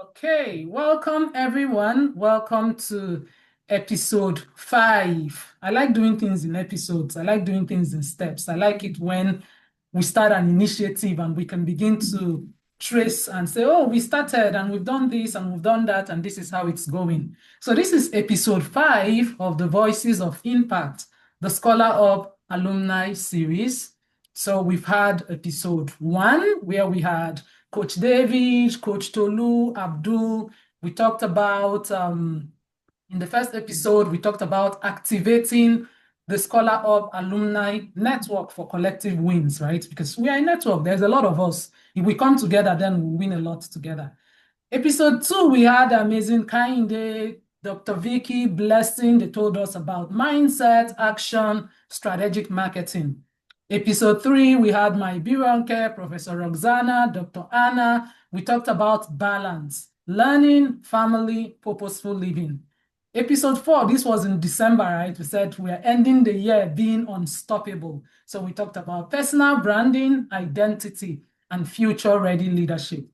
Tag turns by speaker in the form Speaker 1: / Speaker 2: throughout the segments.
Speaker 1: Okay, welcome everyone. Welcome to episode 5. I like doing things in episodes. I like doing things in steps. I like it when we start an initiative and we can begin to trace and say, oh, we started and we've done this and we've done that and this is how it's going. So this is episode 5 of the Voices of Impact, the ScholarUP alumni series. So we've had episode 1 where we had Coach David, Coach Tolu, Abdul. We talked about, in the first episode, we talked about activating the ScholarUP alumni network for collective wins, right? Because we are a network, there's a lot of us. If we come together, then we win a lot together. Episode 2, we had amazing Kainde, Dr. Vicky, Blessing. They told us about mindset, action, strategic marketing. Episode 3, we had my Biranke, Professor Roxana, Dr. Anna. We talked about balance, learning, family, purposeful living. Episode 4, this was in December, right? We said we are ending the year being unstoppable. So we talked about personal branding, identity, and future-ready leadership.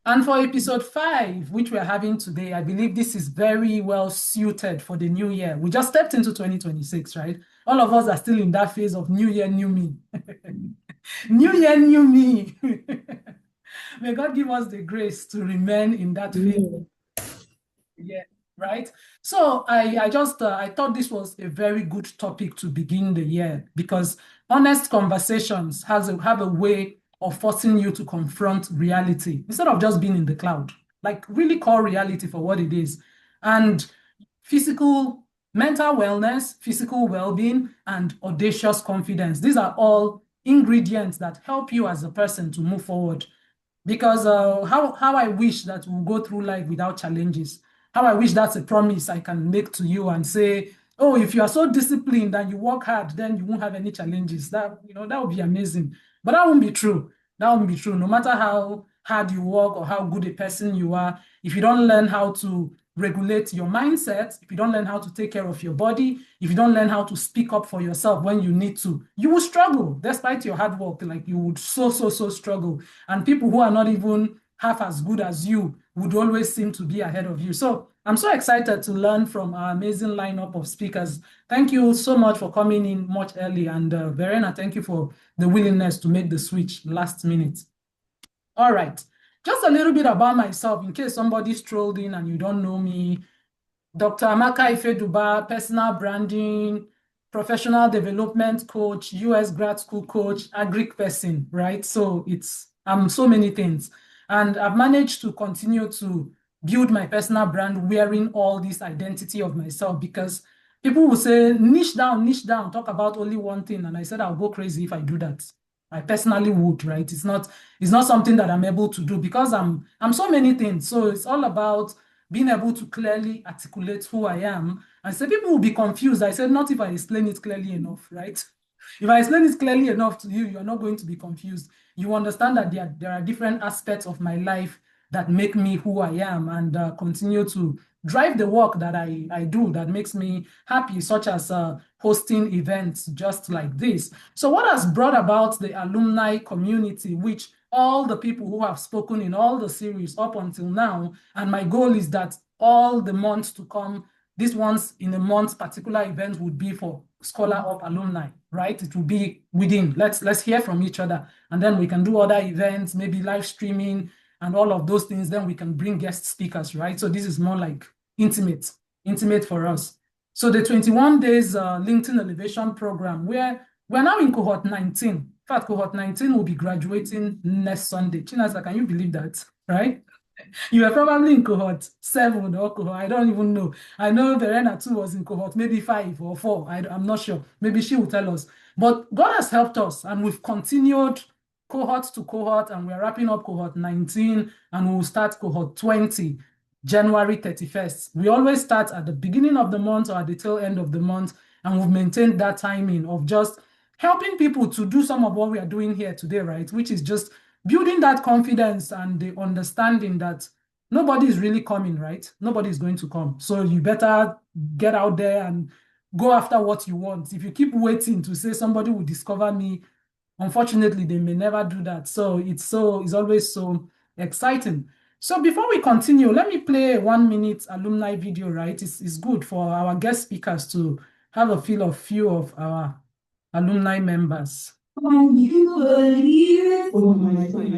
Speaker 1: And for episode 5, which we're having today, I believe this is very well suited for the new year. We just stepped into 2026, right? All of us are still in that phase of new year, new me. New year, new me. May God give us the grace to remain in that phase. Yeah, right? So I thought this was a very good topic to begin the year because honest conversations have a way of forcing you to confront reality instead of just being in the cloud. Like really call reality for what it is. And mental wellness, physical well-being, and audacious confidence. These are all ingredients that help you as a person to move forward. Because how I wish that we'll go through life without challenges. How I wish that's a promise I can make to you and say, oh, if you are so disciplined and you work hard, then you won't have any challenges. That would be amazing. But that won't be true. That won't be true. No matter how hard you work or how good a person you are, if you don't learn how to regulate your mindset, if you don't learn how to take care of your body, if you don't learn how to speak up for yourself when you need to, you will struggle despite your hard work. Like you would so struggle. And people who are not even half as good as you would always seem to be ahead of you. So I'm so excited to learn from our amazing lineup of speakers. Thank you so much for coming in much early. And Verena, thank you for the willingness to make the switch last minute. All right. Just a little bit about myself in case somebody strolled in and you don't know me. Dr. Amaka Ifeduba, personal branding, professional development coach, US grad school coach, agric person, right? So I'm so many things. And I've managed to continue to build my personal brand wearing all this identity of myself because people will say, niche down, talk about only one thing. And I said, I'll go crazy if I do that. I personally would, right? It's not something that I'm able to do because I'm so many things. So it's all about being able to clearly articulate who I am. And so people will be confused. I said, not if I explain it clearly enough, right? If I explain it clearly enough to you, you're not going to be confused. You understand that there are different aspects of my life that make me who I am and continue to drive the work that I do that makes me happy, such as hosting events just like this. So what has brought about the alumni community, which all the people who have spoken in all the series up until now, and my goal is that all the months to come, this once in a month particular event would be for ScholarUP alumni, right? It will be within, let's hear from each other, and then we can do other events, maybe live streaming, and all of those things, then we can bring guest speakers, right? So this is more like intimate for us. So the 21 days LinkedIn Elevation Program, where we're now in cohort 19. In fact, cohort 19 will be graduating next Sunday. Chinasa, can you believe that, right? You were probably in cohort 7 or cohort, I don't even know. I know Verena too was in cohort, maybe 5 or 4. I'm not sure. Maybe she will tell us. But God has helped us, and we've continued cohort to cohort, and we're wrapping up cohort 19, and we'll start cohort 20, January 31st. We always start at the beginning of the month or at the tail end of the month, and we've maintained that timing of just helping people to do some of what we are doing here today, right? Which is just building that confidence and the understanding that nobody is really coming, right? Nobody is going to come. So you better get out there and go after what you want. If you keep waiting to say somebody will discover me, unfortunately, they may never do that. So it's always so exciting. So before we continue, let me play a 1 minute alumni video, right? It's good for our guest speakers to have a feel of few of our alumni members. Can you believe it? Oh my God.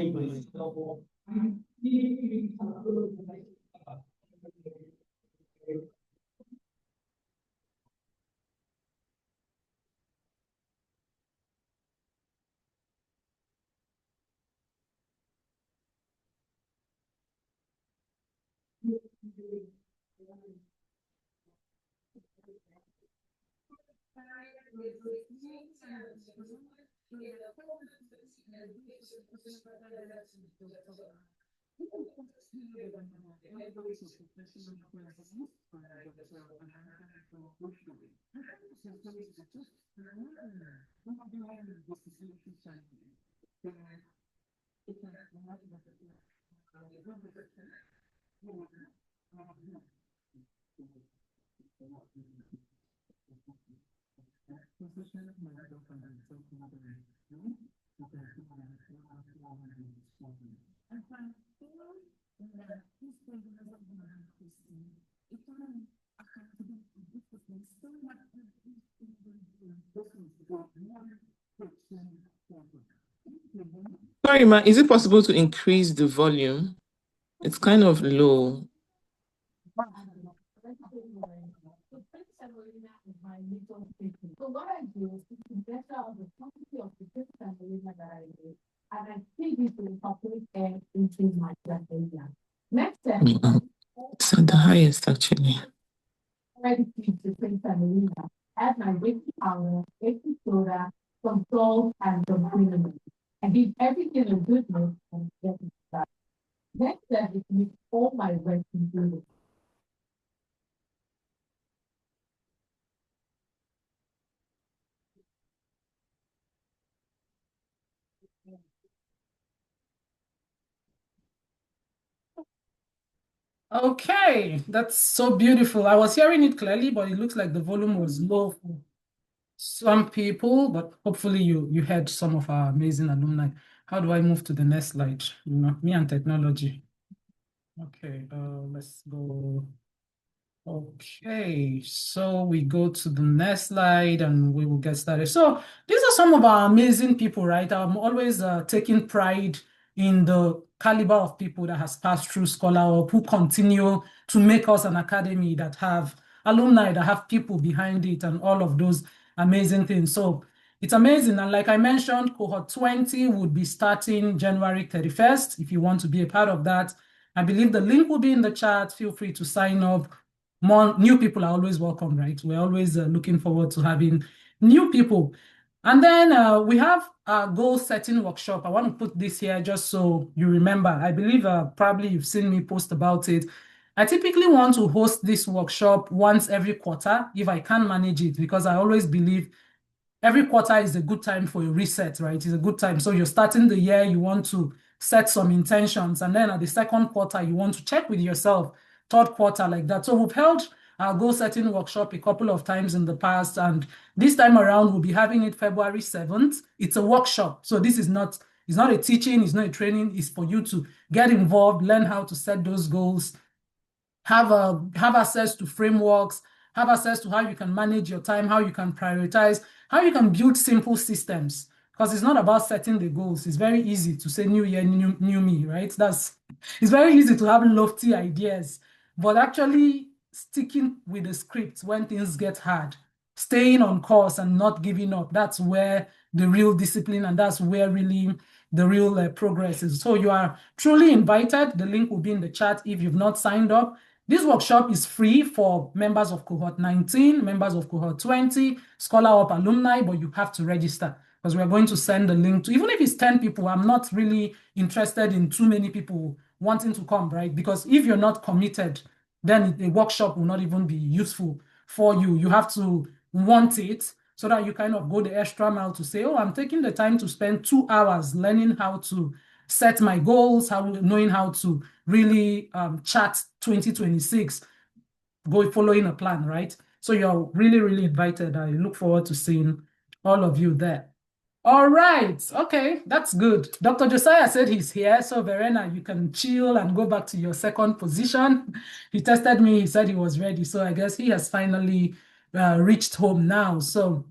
Speaker 2: Sorry, ma, is it possible to increase the volume? It's kind of low.
Speaker 1: So what I do is to better out the quantity of the different semolina that I make, and I feed it to incorporate air into my semolina. Next step,
Speaker 2: It's at the highest, actually.
Speaker 1: ready to feed the same semolina. Add my baking powder, baking soda, some salt, and some cinnamon. I give everything a good mix and get it started. Next step is to mix all my wet ingredients. Okay, that's so beautiful. I was hearing it clearly, but it looks like the volume was low for some people, but hopefully you heard some of our amazing alumni. How do I move to the next slide? You know, me and technology. Okay, let's go. Okay, so we go to the next slide and we will get started. So these are some of our amazing people, right? I'm always taking pride in the caliber of people that has passed through ScholarUP, who continue to make us an academy that have alumni, that have people behind it and all of those amazing things. So it's amazing. And like I mentioned, cohort 20 would be starting January 31st. If you want to be a part of that, I believe the link will be in the chat. Feel free to sign up. More new people are always welcome, right? We're always looking forward to having new people. And then we have a goal setting workshop. I want to put this here just so you remember. I believe probably you've seen me post about it. I typically want to host this workshop once every quarter if I can manage it, because I always believe every quarter is a good time for a reset, right? It's a good time. So you're starting the year, you want to set some intentions. And then at the second quarter, you want to check with yourself, third quarter, like that. So we've held our goal setting workshop a couple of times in the past. And this time around, we'll be having it February 7th. It's a workshop. So this is not, it's not a teaching, it's not a training. It's for you to get involved, learn how to set those goals, have access to frameworks, have access to how you can manage your time, how you can prioritize, how you can build simple systems. Because it's not about setting the goals. It's very easy to say new year, new me, right? It's very easy to have lofty ideas, but actually sticking with the script when things get hard, staying on course and not giving up, that's where the real discipline, and that's where really the real progress is. So you are truly invited. The link will be in the chat if you've not signed up. This workshop is free for members of cohort 19, members of cohort 20, ScholarUP alumni, but you have to register, because we're going to send the link to, even if it's 10 people, I'm not really interested in too many people wanting to come, right? Because if you're not committed, then the workshop will not even be useful for you. You have to want it so that you kind of go the extra mile to say, oh, I'm taking the time to spend 2 hours learning how to set my goals, knowing how to really chart 2026, following a plan, right? So you're really, really invited. I look forward to seeing all of you there. All right. Okay, that's good. Dr. Josiah said he's here. So, Verena, you can chill and go back to your second position. He tested me. He said he was ready. So, I guess he has finally reached home now. So,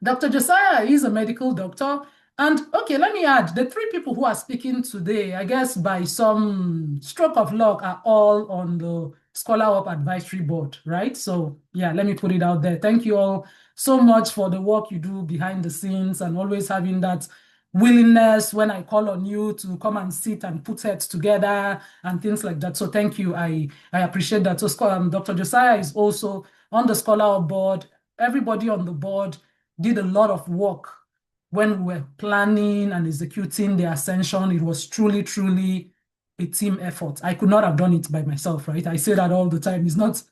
Speaker 1: Dr. Josiah is a medical doctor. And okay, let me add the three people who are speaking today, I guess by some stroke of luck, are all on the ScholarUP advisory board, right? So, yeah, let me put it out there. Thank you all so much for the work you do behind the scenes and always having that willingness when I call on you to come and sit and put heads together and things like that. So, thank you. I appreciate that. So, Dr. Josiah is also on the ScholarUP board. Everybody on the board did a lot of work when we were planning and executing the ascension. It was truly, truly a team effort. I could not have done it by myself, right? I say that all the time. It's not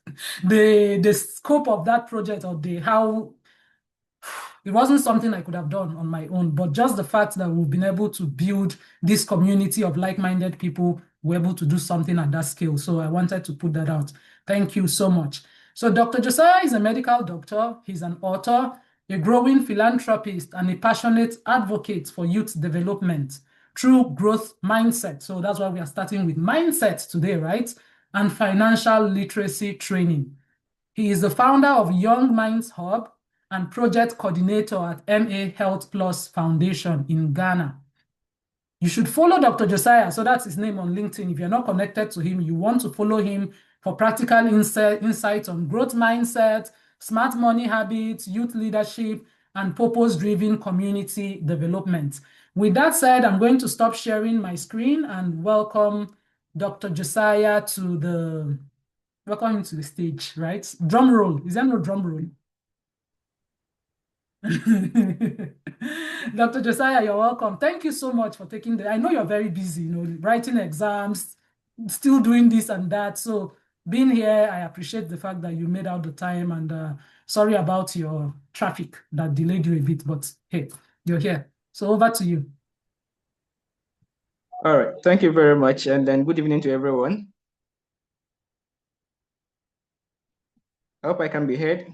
Speaker 1: the scope of that project or the how it wasn't something I could have done on my own, but just the fact that we've been able to build this community of like-minded people, we're able to do something at that scale. So I wanted to put that out. Thank you so much. So Dr. Josiah is a medical doctor. He's an author, a growing philanthropist, and a passionate advocate for youth development through growth mindset. So that's why we are starting with mindset today, right? And financial literacy training. He is the founder of Young Minds Hub and project coordinator at MA Health Plus Foundation in Ghana. You should follow Dr. Josiah. So that's his name on LinkedIn. If you're not connected to him, you want to follow him for practical insights on growth mindset, smart money habits, youth leadership, and purpose-driven community development. With that said, I'm going to stop sharing my screen and welcome Dr. Josiah to the welcome him to the stage, right? Drum roll. Is there no drum roll? Dr. Josiah, you're welcome. Thank you so much for taking the. I know you're very busy, writing exams, still doing this and that. So being here, I appreciate the fact that you made out the time and sorry about your traffic that delayed you a bit, but hey, you're here. So over to you.
Speaker 3: All right, thank you very much. And then good evening to everyone. I hope I can be heard.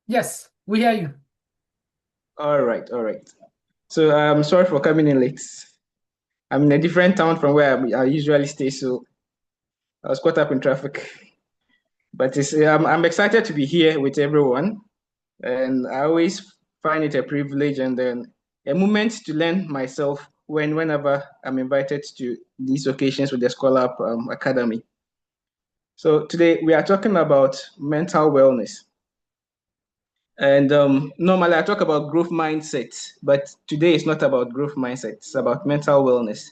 Speaker 1: Yes, we hear you.
Speaker 3: All right, all right. So I'm sorry for coming in late. I'm in a different town from where I usually stay, so I was caught up in traffic. But I'm excited to be here with everyone, and I always find it a privilege and then a moment to learn myself whenever I'm invited to these occasions with the ScholarUP Academy. So today we are talking about mental wellness. And normally I talk about growth mindset, but today it's not about growth mindset. It's about mental wellness,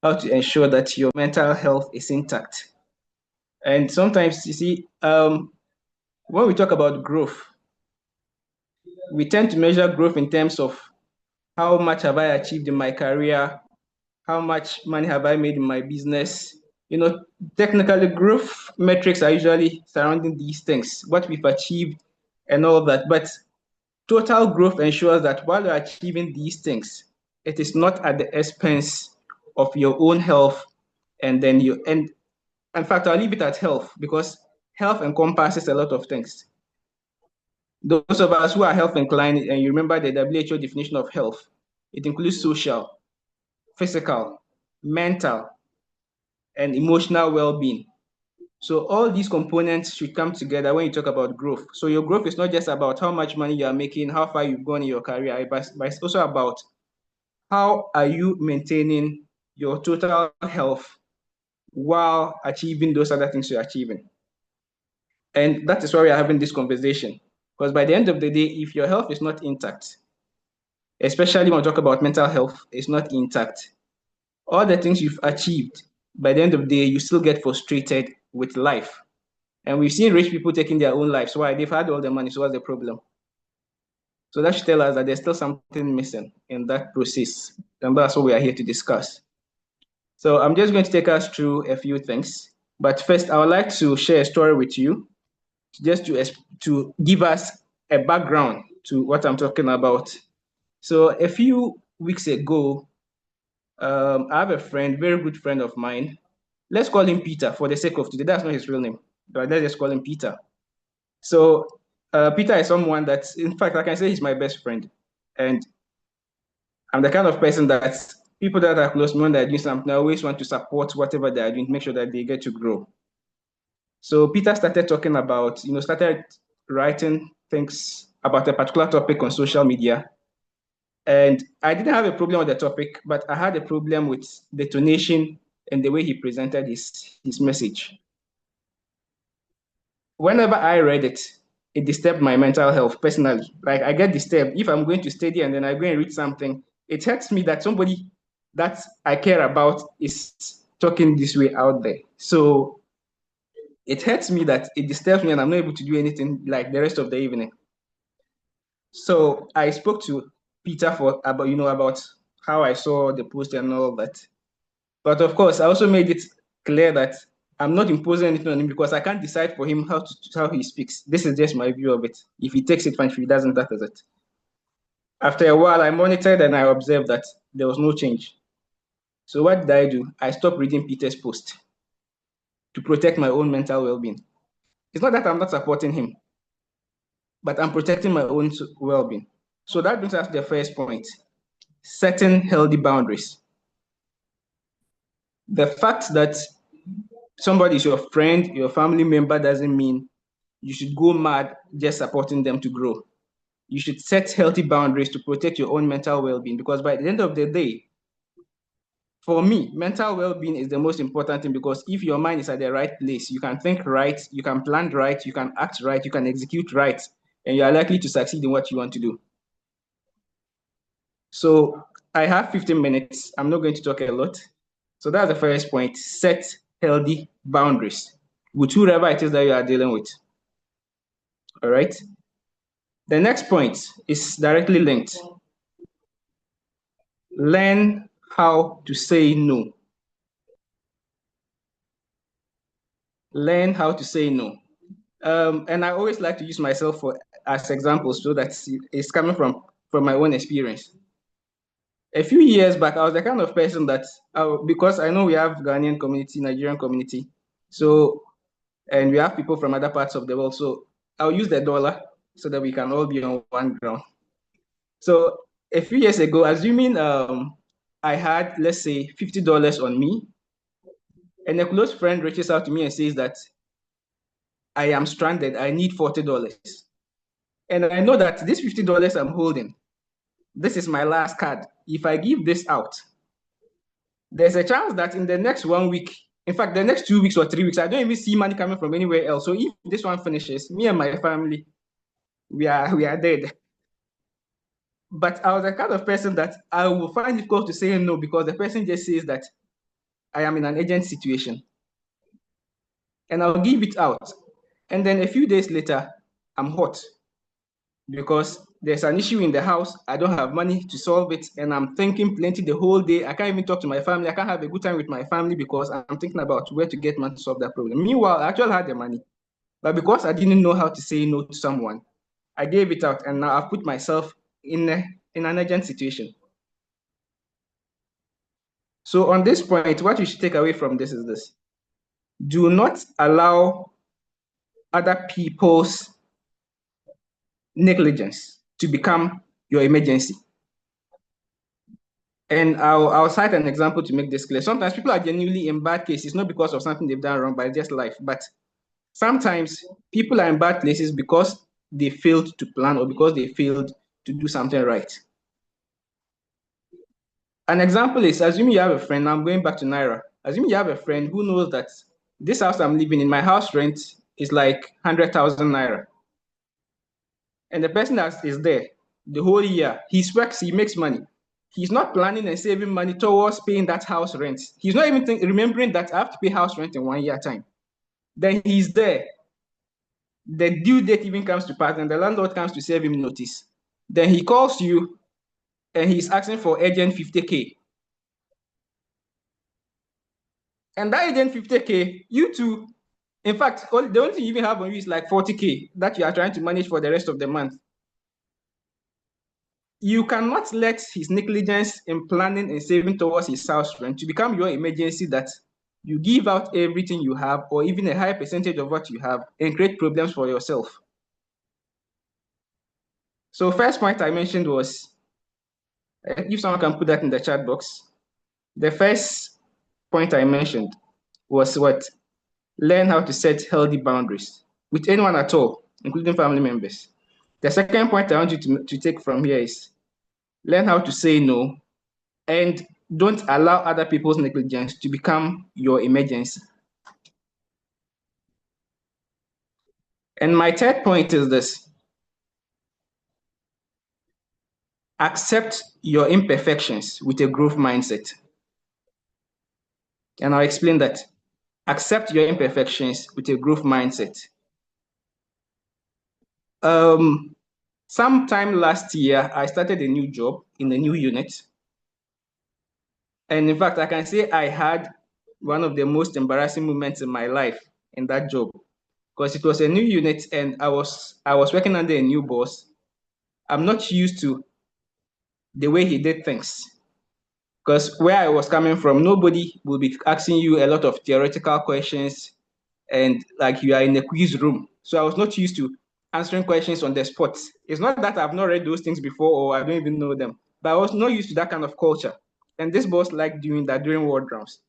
Speaker 3: how to ensure that your mental health is intact. And sometimes, you see, when we talk about growth, we tend to measure growth in terms of how much have I achieved in my career, how much money have I made in my business. Technically, growth metrics are usually surrounding these things, what we've achieved and all that. But total growth ensures that while you're achieving these things, it is not at the expense of your own health. And in fact, I'll leave it at health because health encompasses a lot of things. Those of us who are health inclined, and you remember the WHO definition of health, it includes social, physical, mental, and emotional well-being. So all these components should come together when you talk about growth. So your growth is not just about how much money you are making, how far you've gone in your career, but it's also about how are you maintaining your total health while achieving those other things you're achieving. And that is why we are having this conversation. Because by the end of the day, if your health is not intact, especially when we talk about mental health, is not intact, all the things you've achieved, by the end of the day, you still get frustrated with life. And we've seen rich people taking their own lives. Why? They've had all the money, so what's the problem? So that should tell us that there's still something missing in that process. And that's what we are here to discuss. So I'm just going to take us through a few things. But first, I would like to share a story with you, just to give us a background to what I'm talking about. So a few weeks ago, I have a friend, very good friend of mine. Let's call him Peter for the sake of today. That's not his real name, but let's just call him Peter. So Peter is someone that, in fact, I can say he's my best friend. And I'm the kind of person that people that are close to me when they're doing something, I always want to support whatever they're doing, make sure that they get to grow. So Peter started talking about, started writing things about a particular topic on social media. And I didn't have a problem with the topic, but I had a problem with the tonation and the way he presented his message. Whenever I read it, it disturbed my mental health personally. Like I get disturbed if I'm going to study and then I go and read something. It hurts me that somebody that I care about is talking this way out there. So it hurts me that it disturbs me and I'm not able to do anything like the rest of the evening. So I spoke to Peter about how I saw the post and all that. But of course, I also made it clear that I'm not imposing anything on him because I can't decide for him how he speaks. This is just my view of it. If he takes it fine, if he doesn't, that is it. After a while, I monitored and I observed that there was no change. So what did I do? I stopped reading Peter's post to protect my own mental well-being. It's not that I'm not supporting him, but I'm protecting my own well-being. So that brings us to the first point, setting healthy boundaries. The fact that somebody is your friend, your family member doesn't mean you should go mad just supporting them to grow. You should set healthy boundaries to protect your own mental well-being, because by the end of the day, for me, mental well-being is the most important thing, because if your mind is at the right place, you can think right, you can plan right, you can act right, you can execute right, and you are likely to succeed in what you want to do. So I have 15 minutes. I'm not going to talk a lot. So that's the first point, set healthy boundaries with whoever it is that you are dealing with. All right. The next point is directly linked. Learn how to say no. Learn how to say no. And I always like to use myself as examples so that it's coming from my own experience. A few years back, I was the kind of person that, because I know we have Ghanaian community, Nigerian community, and we have people from other parts of the world. So I'll use the dollar so that we can all be on one ground. So a few years ago, assuming I had, let's say, $50 on me, and a close friend reaches out to me and says that I am stranded, I need $40. And I know that this $50 I'm holding, this is my last card. If I give this out, there's a chance that in the next 1 week, in fact, the next 2 weeks or 3 weeks, I don't even see money coming from anywhere else. So if this one finishes, me and my family, we are dead. But I was the kind of person that I will find it difficult to say no, because the person just says that I am in an urgent situation. And I'll give it out. And then a few days later, I'm hot because there's an issue in the house. I don't have money to solve it. And I'm thinking plenty the whole day. I can't even talk to my family. I can't have a good time with my family because I'm thinking about where to get money to solve that problem. Meanwhile, I actually had the money. But because I didn't know how to say no to someone, I gave it out. And now I've put myself in an urgent situation. So on this point, what you should take away from this is this. Do not allow other people's negligence to become your emergency. And I'll cite an example to make this clear. Sometimes people are genuinely in bad cases, not because of something they've done wrong, but just life. But sometimes people are in bad places because they failed to plan or because they failed to do something right. An example is, assuming you have a friend, I'm going back to Naira. Assuming you have a friend who knows that this house I'm living in, my house rent is like 100,000 Naira. And the person that is there the whole year, he works, he makes money. He's not planning and saving money towards paying that house rent. He's not even remembering that I have to pay house rent in 1 year time. Then he's there. The due date even comes to pass and the landlord comes to serve him notice. Then he calls you and he's asking for urgent 50K. And that urgent 50K, you too, in fact, the only thing you even have on you is like 40K that you are trying to manage for the rest of the month. You cannot let his negligence in planning and saving towards his house rent to become your emergency, that you give out everything you have or even a high percentage of what you have and create problems for yourself. So first point I mentioned was If someone can put that in the chat box. The first point I mentioned was what? Learn how to set healthy boundaries with anyone at all, including family members. The second point I want you to take from here is learn how to say no and don't allow other people's negligence to become your emergency. And my third point is this: accept your imperfections with a growth mindset. And I'll explain that. Accept your imperfections with a growth mindset. Sometime last year, I started a new job in a new unit. And in fact, I can say I had one of the most embarrassing moments in my life in that job, because it was a new unit and I was working under a new boss. I'm not used to the way he did things, because where I was coming from, nobody will be asking you a lot of theoretical questions and like you are in a quiz room. So I was not used to answering questions on the spot. It's not that I've not read those things before or I don't even know them, but I was not used to that kind of culture. And this boss liked doing that during ward rounds.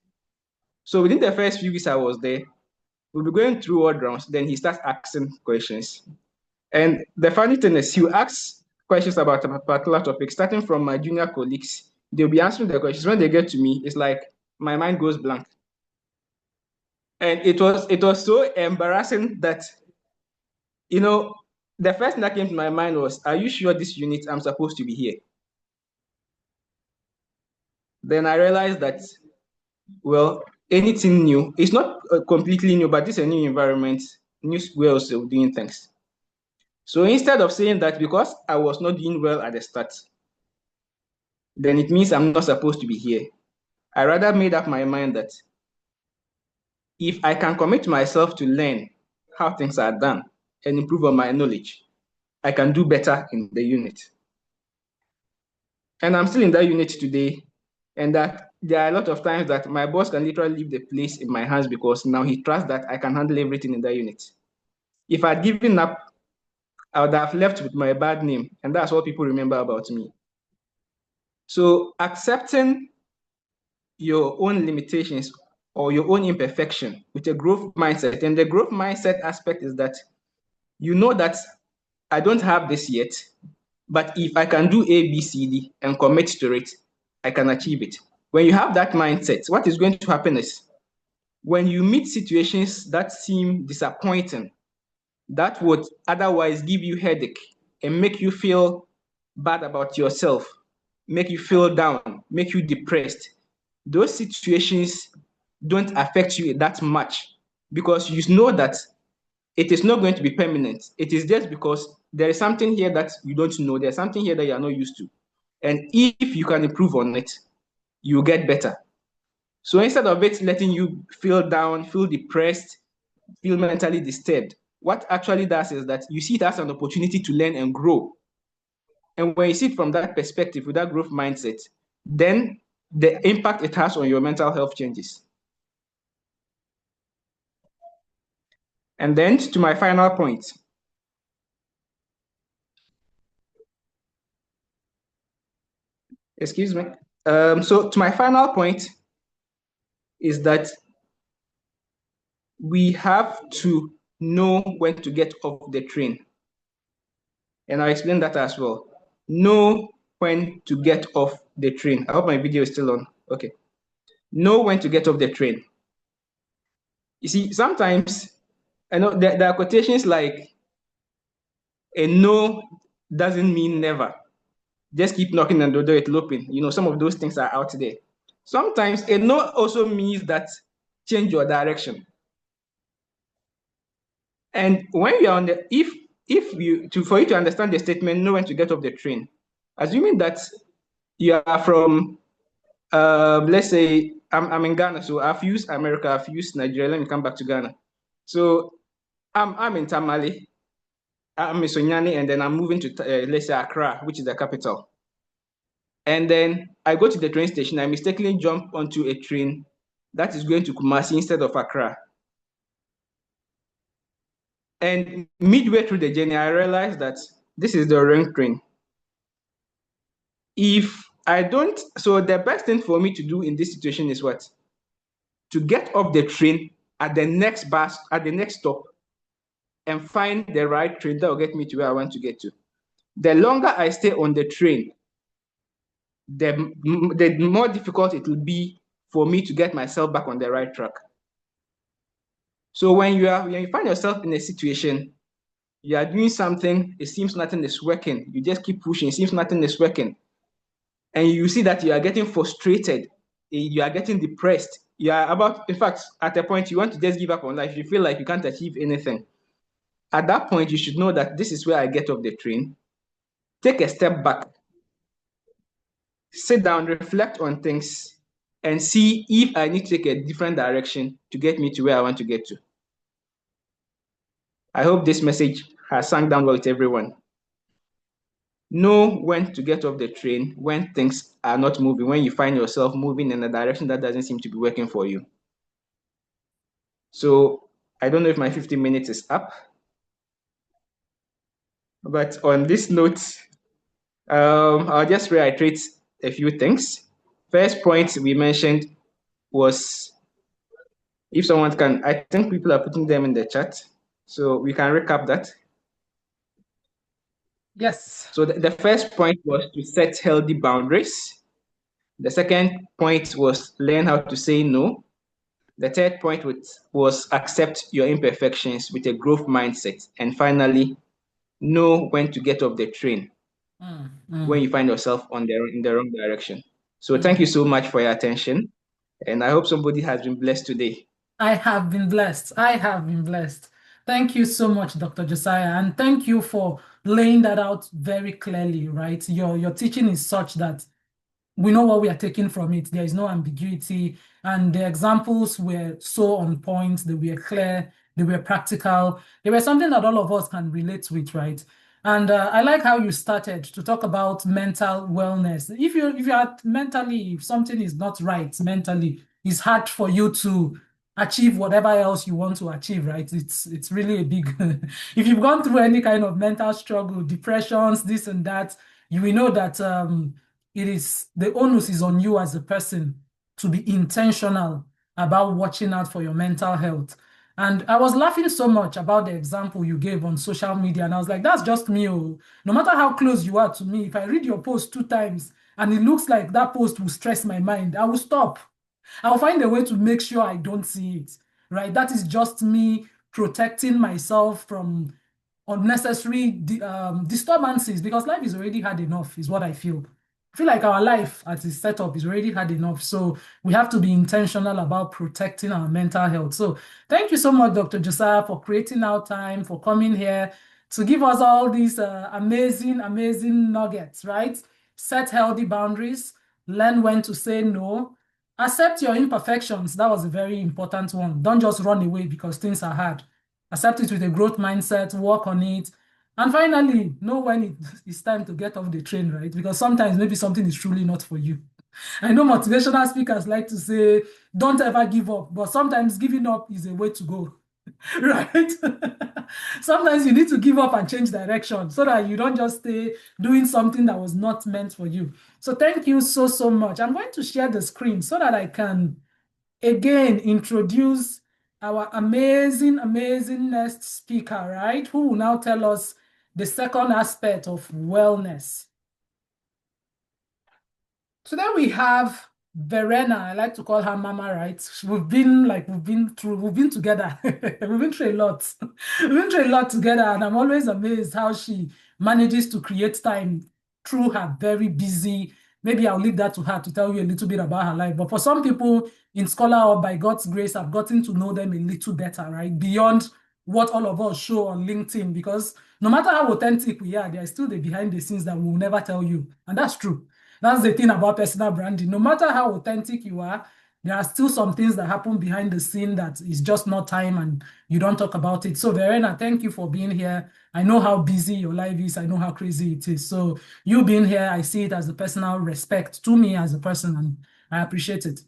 Speaker 3: So within the first few weeks I was there, we'll be going through ward rounds, then he starts asking questions. And the funny thing is, he asks questions about a particular topic, starting from my junior colleagues. They'll be answering the questions. When they get to me, it's like my mind goes blank. And it was so embarrassing that, you know, the first thing that came to my mind was, are you sure this unit I'm supposed to be here? Then I realized that, well, anything new, it's not completely new, but this is a new environment, new ways of doing things. So instead of saying that because I was not doing well at the start, then it means I'm not supposed to be here, I rather made up my mind that if I can commit myself to learn how things are done and improve on my knowledge, I can do better in the unit. And I'm still in that unit today, and that there are a lot of times that my boss can literally leave the place in my hands because now he trusts that I can handle everything in that unit. If I'd given up, I would have left with my bad name, and that's what people remember about me. So accepting your own limitations or your own imperfection with a growth mindset, and the growth mindset aspect is that you know that I don't have this yet, but if I can do A, B, C, D and commit to it, I can achieve it. When you have that mindset, what is going to happen is when you meet situations that seem disappointing, that would otherwise give you headache and make you feel bad about yourself, make you feel down, make you depressed, those situations don't affect you that much because you know that it is not going to be permanent. It is just because there is something here that you don't know. There's something here that you are not used to. And if you can improve on it, you get better. So instead of it letting you feel down, feel depressed, feel mentally disturbed, what actually does is that you see it as an opportunity to learn and grow. And when you see it from that perspective, with that growth mindset, then the impact it has on your mental health changes. And then to my final point. Excuse me. So to my final point is that we have to know when to get off the train. And I'll explain that as well. Know when to get off the train. I hope my video is still on. Okay. Know when to get off the train. You see, sometimes I know there are quotations like a no doesn't mean never. Just keep knocking on the door, it'll open. You know, some of those things are out there. Sometimes a no also means that change your direction. And when you're on the, for you to understand the statement, know when to get off the train, assuming that you are from, let's say, I'm in Ghana, so I've used America, I've used Nigeria, let me come back to Ghana. So I'm in Tamale, I'm in Sonyani, and then I'm moving to, let's say, Accra, which is the capital. And then I go to the train station, I mistakenly jump onto a train that is going to Kumasi instead of Accra. And midway through the journey, I realized that this is the wrong train. If So the best thing for me to do in this situation is what? To get off the train at the next bus, at the next stop, and find the right train that will get me to where I want to get to. The longer I stay on the train, the more difficult it will be for me to get myself back on the right track. So when you find yourself in a situation, you are doing something, it seems nothing is working, you just keep pushing, it seems nothing is working, and you see that you are getting frustrated, you are getting depressed, you are about, in fact, at a point you want to just give up on life, you feel like you can't achieve anything. At that point, you should know that this is where I get off the train. Take a step back, sit down, reflect on things, and see if I need to take a different direction to get me to where I want to get to. I hope this message has sunk down well with everyone. Know when to get off the train when things are not moving, when you find yourself moving in a direction that doesn't seem to be working for you. So I don't know if my 15 minutes is up, but on this note, I'll just reiterate a few things. First point we mentioned was, if someone can, I think people are putting them in the chat, so we can recap that.
Speaker 1: Yes.
Speaker 3: So the first point was to set healthy boundaries. The second point was learn how to say no. The third point was accept your imperfections with a growth mindset. And finally, know when to get off the train when you find yourself in the wrong direction. So thank you so much for your attention. And I hope somebody has been blessed today.
Speaker 1: I have been blessed. I have been blessed. Thank you so much, Dr. Josiah, and thank you for laying that out very clearly, right? Your teaching is such that we know what we are taking from it. There is no ambiguity, and the examples were so on point. They were clear, they were practical, they were something that all of us can relate with, right? And I like how you started to talk about mental wellness. If you are mentally, if something is not right mentally, it's hard for you to achieve whatever else you want to achieve, right? It's really a big if you've gone through any kind of mental struggle, depressions, this and that, you will know that it is the onus is on you as a person to be intentional about watching out for your mental health. And I was laughing so much about the example you gave on social media, and I was like, that's just me. Oh. No matter how close you are to me, if I read your post 2 times and it looks like that post will stress my mind, I will stop. I'll find a way to make sure I don't see it, right? That is just me protecting myself from unnecessary disturbances, because life is already hard enough, is what I feel. I feel like our life as it's set up is already hard enough. So we have to be intentional about protecting our mental health. So thank you so much, Dr. Josiah, for creating our time, for coming here to give us all these amazing, amazing nuggets, right? Set healthy boundaries, learn when to say no, accept your imperfections. That was a very important one. Don't just run away because things are hard. Accept it with a growth mindset, work on it. And finally, know when it's time to get off the train, right? Because sometimes maybe something is truly not for you. I know motivational speakers like to say, don't ever give up, but sometimes giving up is a way to go, right? Sometimes you need to give up and change direction so that you don't just stay doing something that was not meant for you. So thank you so, so much. I'm going to share the screen so that I can, again, introduce our amazing, amazing next speaker, right? Who will now tell us the second aspect of wellness. Today we have Verena. I like to call her Mama, right? We've been together. We've been through a lot. We've been through a lot together, and I'm always amazed how she manages to create time through her very busy. Maybe I'll leave that to her to tell you a little bit about her life. But for some people in ScholarUP, by God's grace, I've gotten to know them a little better, right? Beyond what all of us show on LinkedIn, because no matter how authentic we are, there's still the behind the scenes that we will never tell you. And that's true. That's the thing about personal branding. No matter how authentic you are, there are still some things that happen behind the scene that is just not time and you don't talk about it. So Verena, thank you for being here. I know how busy your life is. I know how crazy it is. So you being here, I see it as a personal respect to me as a person, and I appreciate it.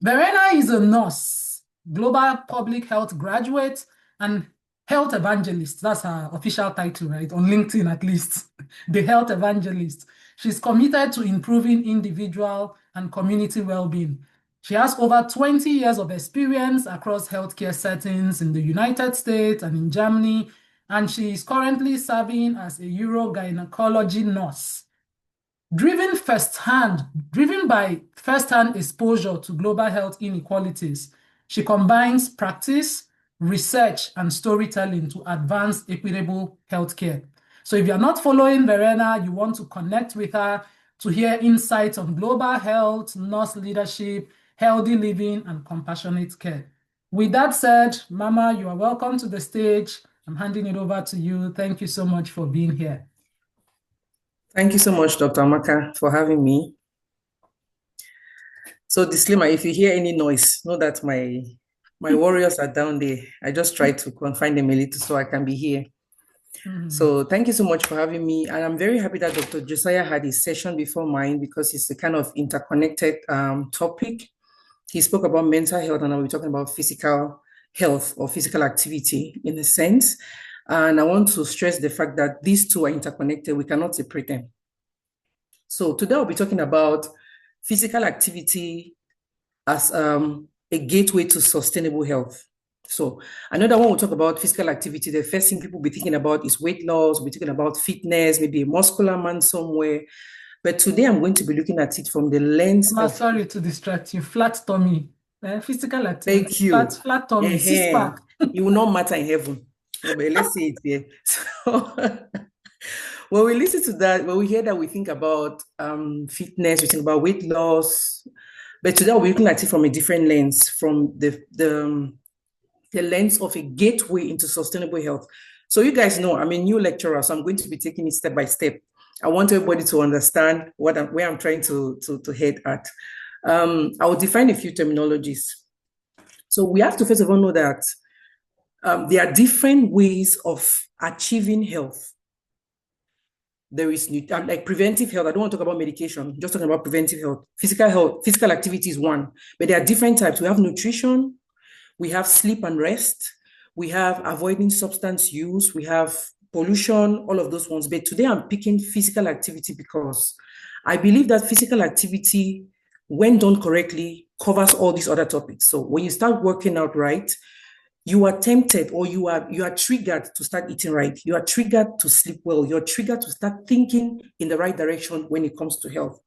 Speaker 1: Verena is a nurse, global public health graduate, and health evangelist. That's her official title, right? On LinkedIn, at least. The health evangelist. She's committed to improving individual and community well-being. She has over 20 years of experience across healthcare settings in the United States and in Germany, and she is currently serving as a urogynecology nurse. Driven by first-hand exposure to global health inequalities, she combines practice, research, and storytelling to advance equitable healthcare. So if you're not following Verena, you want to connect with her to hear insights on global health, nurse leadership, healthy living, and compassionate care. With that said, Mama, you are welcome to the stage. I'm handing it over to you. Thank you so much for being here.
Speaker 4: Thank you so much, Dr. Amaka, for having me. So disclaimer, if you hear any noise, know that my warriors are down there. I just try to confine them a little so I can be here. So thank you so much for having me. And I'm very happy that Dr. Josiah had his session before mine because it's a kind of interconnected topic. He spoke about mental health and I'll be talking about physical health or physical activity in a sense. And I want to stress the fact that these two are interconnected. We cannot separate them. So today I'll be talking about physical activity as a gateway to sustainable health. So I know that when we talk about physical activity, the first thing people will be thinking about is weight loss. We're thinking about fitness, maybe a muscular man somewhere. But today I'm going to be looking at it from the lens
Speaker 1: I'm
Speaker 4: of...
Speaker 1: sorry to distract you. Flat tummy. Physical activity.
Speaker 4: Thank you.
Speaker 1: Flat tummy. Six-pack.
Speaker 4: It will not matter in heaven. But let's say it here. So when we listen to that, when we hear that, we think about fitness, we think about weight loss. But today we're looking at it from a different lens, from the lens of a gateway into sustainable health. So you guys know I'm a new lecturer, so I'm going to be taking it step by step. I want everybody to understand where I'm trying to head at. I will define a few terminologies. So we have to first of all know that there are different ways of achieving health. There is like preventive health. I don't want to talk about medication, I'm just talking about preventive health. Physical activity is one, but there are different types. We have nutrition, we have sleep and rest, we have avoiding substance use, we have pollution, all of those ones. But today I'm picking physical activity because I believe that physical activity, when done correctly, covers all these other topics. So when you start working out right, you are tempted or you are triggered to start eating right. You are triggered to sleep well. You're triggered to start thinking in the right direction when it comes to health.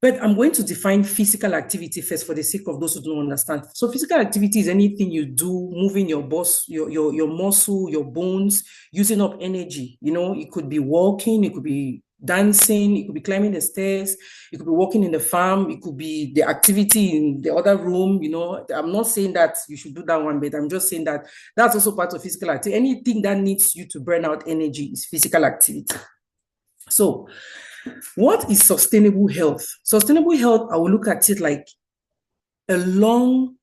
Speaker 4: But I'm going to define physical activity first for the sake of those who don't understand. So physical activity is anything you do, moving your muscle, your bones, using up energy. You know, it could be walking, it could be dancing, it could be climbing the stairs, it could be walking in the farm, it could be the activity in the other room. You know, I'm not saying that you should do that one, but I'm just saying that that's also part of physical activity. Anything that needs you to burn out energy is physical activity. So what is sustainable health? Sustainable health, I will look at it like a long,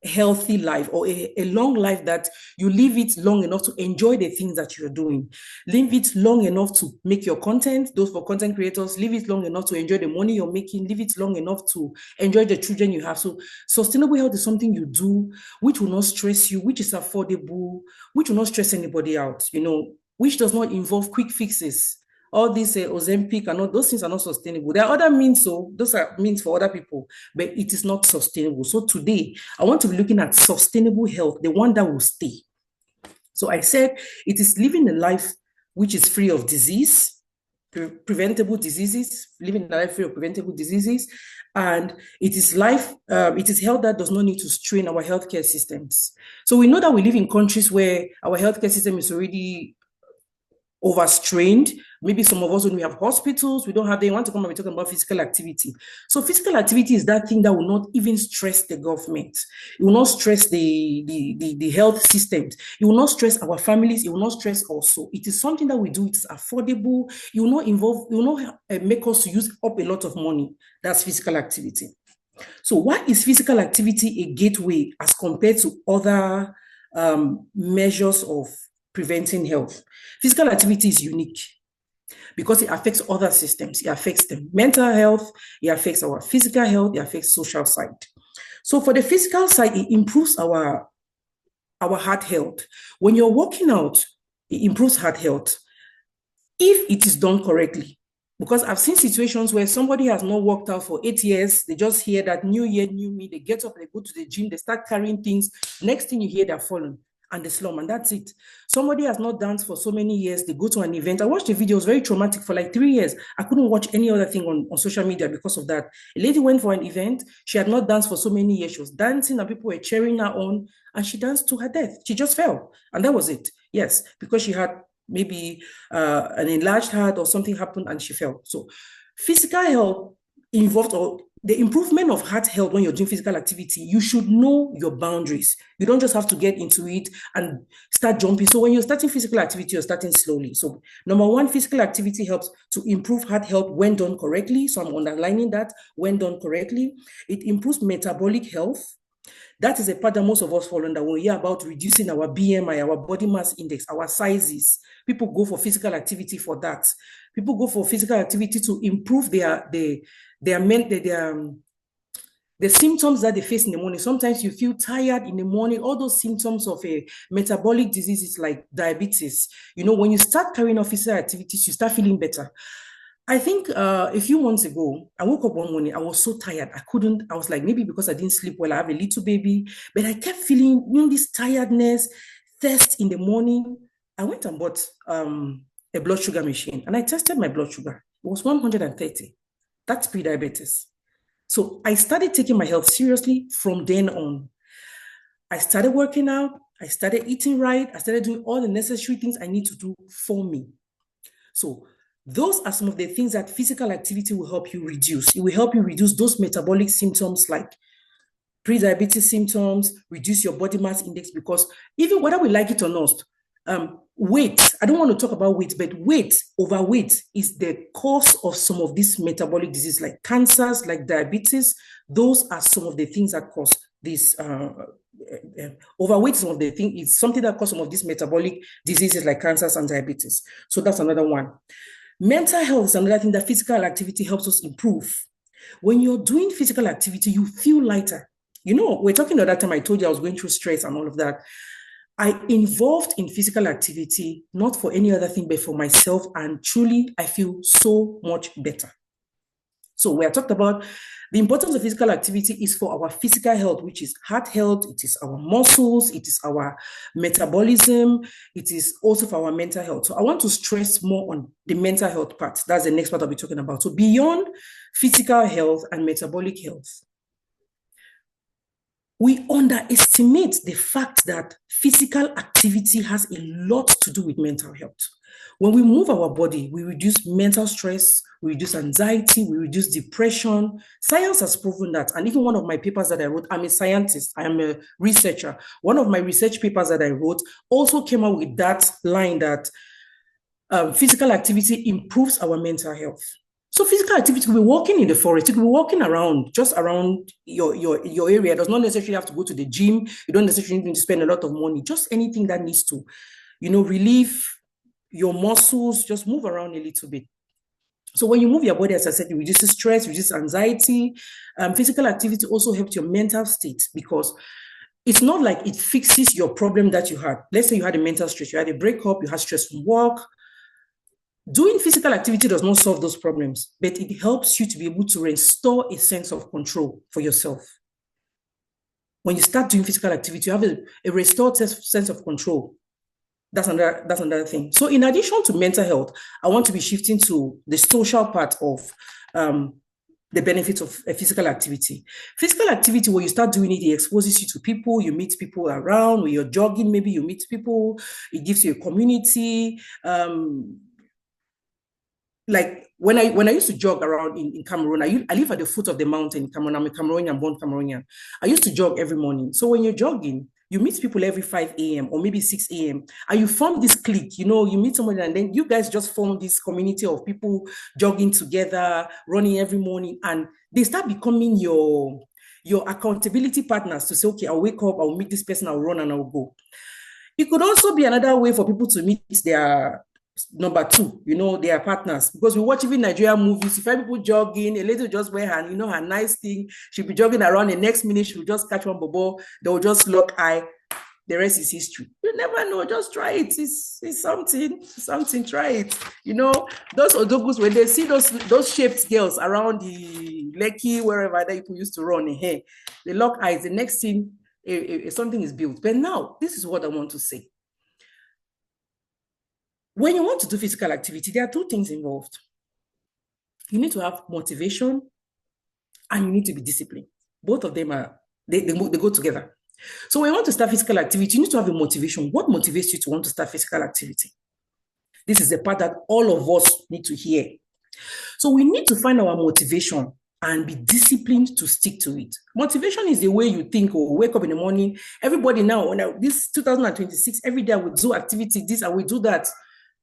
Speaker 4: healthy life, or a long life that you live it long enough to enjoy the things that you're doing. Live it long enough to make your content, those for content creators, live it long enough to enjoy the money you're making, live it long enough to enjoy the children you have. So sustainable health is something you do which will not stress you, which is affordable, which will not stress anybody out, you know, which does not involve quick fixes. All these Ozempic and all those things are not sustainable. There are other means, so those are means for other people, but it is not sustainable. So today, I want to be looking at sustainable health, the one that will stay. So I said it is living a life which is free of disease, preventable diseases, living a life free of preventable diseases, and it is life, it is health that does not need to strain our healthcare systems. So we know that we live in countries where our healthcare system is already overstrained. Maybe some of us, when we have hospitals, we don't have, they want to come and be talking about physical activity. So physical activity is that thing that will not even stress the government. It will not stress the health systems. It will not stress our families. It will not stress also. It is something that we do. It is affordable. It will not involve, it will not make us use up a lot of money. That's physical activity. So why is physical activity a gateway as compared to other measures of preventing health? Physical activity is unique because it affects other systems. It affects the mental health, it affects our physical health, it affects social side. So for the physical side, it improves our our heart health. When you're working out, it improves heart health if it is done correctly. Because I've seen situations where somebody has not worked out for 8 years. They just hear that new year, new me. They get up, they go to the gym, they start carrying things. Next thing you hear, they're fallen and they slum, and that's it. Somebody has not danced for so many years. They go to an event. I watched the video. It was very traumatic for like 3 years. I couldn't watch any other thing on social media because of that. A lady went for an event. She had not danced for so many years. She was dancing and people were cheering her on, and she danced to her death. She just fell, and that was it. Yes, because she had maybe an enlarged heart or something happened and she fell. So physical health involved, or the improvement of heart health when you're doing physical activity, you should know your boundaries. You don't just have to get into it and start jumping. So when you're starting physical activity, you're starting slowly. So number one, physical activity helps to improve heart health when done correctly. So I'm underlining that, when done correctly. It improves metabolic health. That is a part that most of us fall under when we hear about reducing our BMI, our body mass index, our sizes. People go for physical activity for that. People go for physical activity to improve the symptoms that they face in the morning. Sometimes you feel tired in the morning, all those symptoms of a metabolic diseases like diabetes. You know, when you start carrying out physical activities, you start feeling better. I think a few months ago, I woke up one morning, I was so tired. I was like, maybe because I didn't sleep well, I have a little baby, but I kept feeling, this tiredness, thirst in the morning. I went and bought a blood sugar machine and I tested my blood sugar. It was 130. That's pre-diabetes. So I started taking my health seriously from then on. I started working out. I started eating right. I started doing all the necessary things I need to do for me. So those are some of the things that physical activity will help you reduce. It will help you reduce those metabolic symptoms like pre-diabetes symptoms, reduce your body mass index, because even whether we like it or not, weight, I don't want to talk about weight, but overweight is the cause of some of these metabolic diseases like cancers, like diabetes. Those are some of the things that cause this overweight. Some of the things is something that causes some of these metabolic diseases like cancers and diabetes. So that's another one. Mental health is another thing that physical activity helps us improve. When you're doing physical activity, you feel lighter. We're talking the other time I told you I was going through stress and all of that. I involved in physical activity, not for any other thing, but for myself. And truly, I feel so much better. So we have talked about the importance of physical activity is for our physical health, which is heart health. It is our muscles. It is our metabolism. It is also for our mental health. So I want to stress more on the mental health part. That's the next part I'll be talking about. So beyond physical health and metabolic health, we underestimate the fact that physical activity has a lot to do with mental health. When we move our body, we reduce mental stress, we reduce anxiety, we reduce depression. Science has proven that. And even one of my papers that I wrote, I'm a scientist, I am a researcher. One of my research papers that I wrote also came out with that line that physical activity improves our mental health. So physical activity could be walking in the forest, you could be walking around, just around your area. It does not necessarily have to go to the gym. You don't necessarily need to spend a lot of money. Just anything that needs to, relieve your muscles, just move around a little bit. So when you move your body, as I said, it reduces stress, reduces anxiety. Physical activity also helps your mental state, because it's not like it fixes your problem that you had. Let's say you had a mental stress, you had a breakup, you had stress from work. Doing physical activity does not solve those problems, but it helps you to be able to restore a sense of control for yourself. When you start doing physical activity, you have a restored sense of control. That's another thing. So in addition to mental health, I want to be shifting to the social part of the benefits of physical activity. Physical activity, when you start doing it, it exposes you to people, you meet people around. When you're jogging, maybe you meet people, it gives you a community. Like when I used to jog around in Cameroon, I live at the foot of the mountain in Cameroon. I'm a Cameroonian, born Cameroonian. I used to jog every morning. So when you're jogging, you meet people every 5 a.m. or maybe 6 a.m. and you form this clique, you meet somebody and then you guys just form this community of people jogging together, running every morning, and they start becoming your accountability partners to say, okay, I'll wake up, I'll meet this person, I'll run and I'll go. It could also be another way for people to meet their number two, their partners, because we watch even Nigerian movies. You find people jogging, a lady will just wear her, her nice thing. She'll be jogging around. The next minute, she'll just catch one bobo. They'll just lock eye. the rest is history. You never know, just try it. It's something, try it. You know, those odogus, when they see those shaped girls around the Lekki, wherever that people used to run in here, they lock eyes, the next thing, something is built. But now, this is what I want to say. When you want to do physical activity, there are two things involved. You need to have motivation and you need to be disciplined. Both of them they go together. So when you want to start physical activity, you need to have a motivation. What motivates you to want to start physical activity? This is the part that all of us need to hear. So we need to find our motivation and be disciplined to stick to it. Motivation is the way you think or wake up in the morning. Everybody now, this 2026, every day I will do activity, this, I will do that.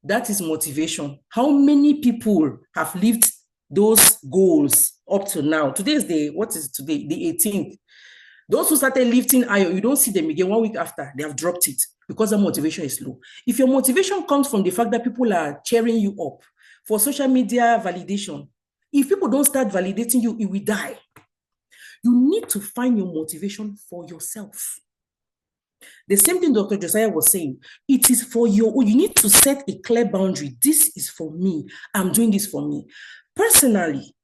Speaker 4: That is motivation. How many people have lived those goals up to now? Today is what is today? The 18th. Those who started lifting iron, you don't see them again 1 week after, they have dropped it because the motivation is low. If your motivation comes from the fact that people are cheering you up for social media validation, if people don't start validating you, it will die. You need to find your motivation for yourself. The same thing Dr. Josiah was saying, it is for you need to set a clear boundary. This is for me. I'm doing this for me. Personally,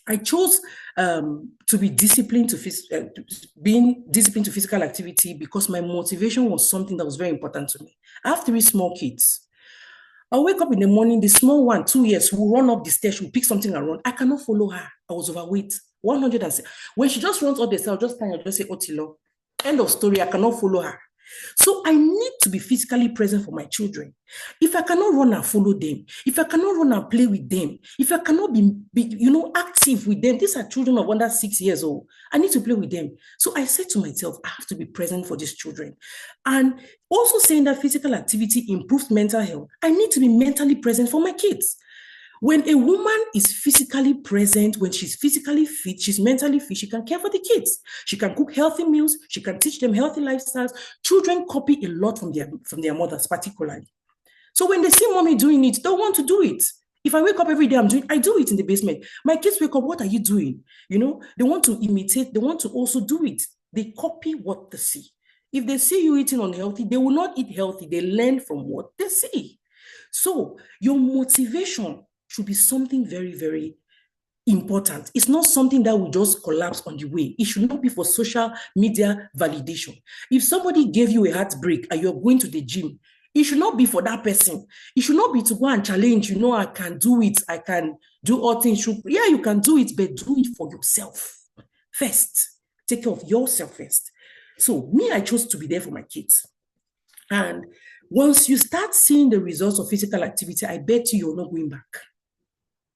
Speaker 4: I chose to be disciplined to being disciplined to physical activity because my motivation was something that was very important to me. I have 3 small kids. I'll wake up in the morning, the small one, 2 years, will run up the stairs, will pick something and run. I cannot follow her. I was overweight, 106. When she just runs up the stairs, I'll just stand and just say, Otilo. End of story, I cannot follow her. So I need to be physically present for my children. If I cannot run and follow them, if I cannot run and play with them, if I cannot be active with them, these are children of under 6 years old. I need to play with them. So I said to myself, I have to be present for these children. And also saying that physical activity improves mental health, I need to be mentally present for my kids. When a woman is physically present, when she's physically fit, she's mentally fit, she can care for the kids. She can cook healthy meals. She can teach them healthy lifestyles. Children copy a lot from their mothers, particularly. So when they see mommy doing it, they want to do it. If I wake up every day, I do it in the basement. My kids wake up, what are you doing? They want to imitate. They want to also do it. They copy what they see. If they see you eating unhealthy, they will not eat healthy. They learn from what they see. So your motivation should be something very, very important. It's not something that will just collapse on the way. It should not be for social media validation. If somebody gave you a heartbreak and you're going to the gym, it should not be for that person. It should not be to go and challenge, I can do it. I can do all things. Yeah, you can do it, but do it for yourself first. Take care of yourself first. So me, I chose to be there for my kids. And once you start seeing the results of physical activity, I bet you're not going back.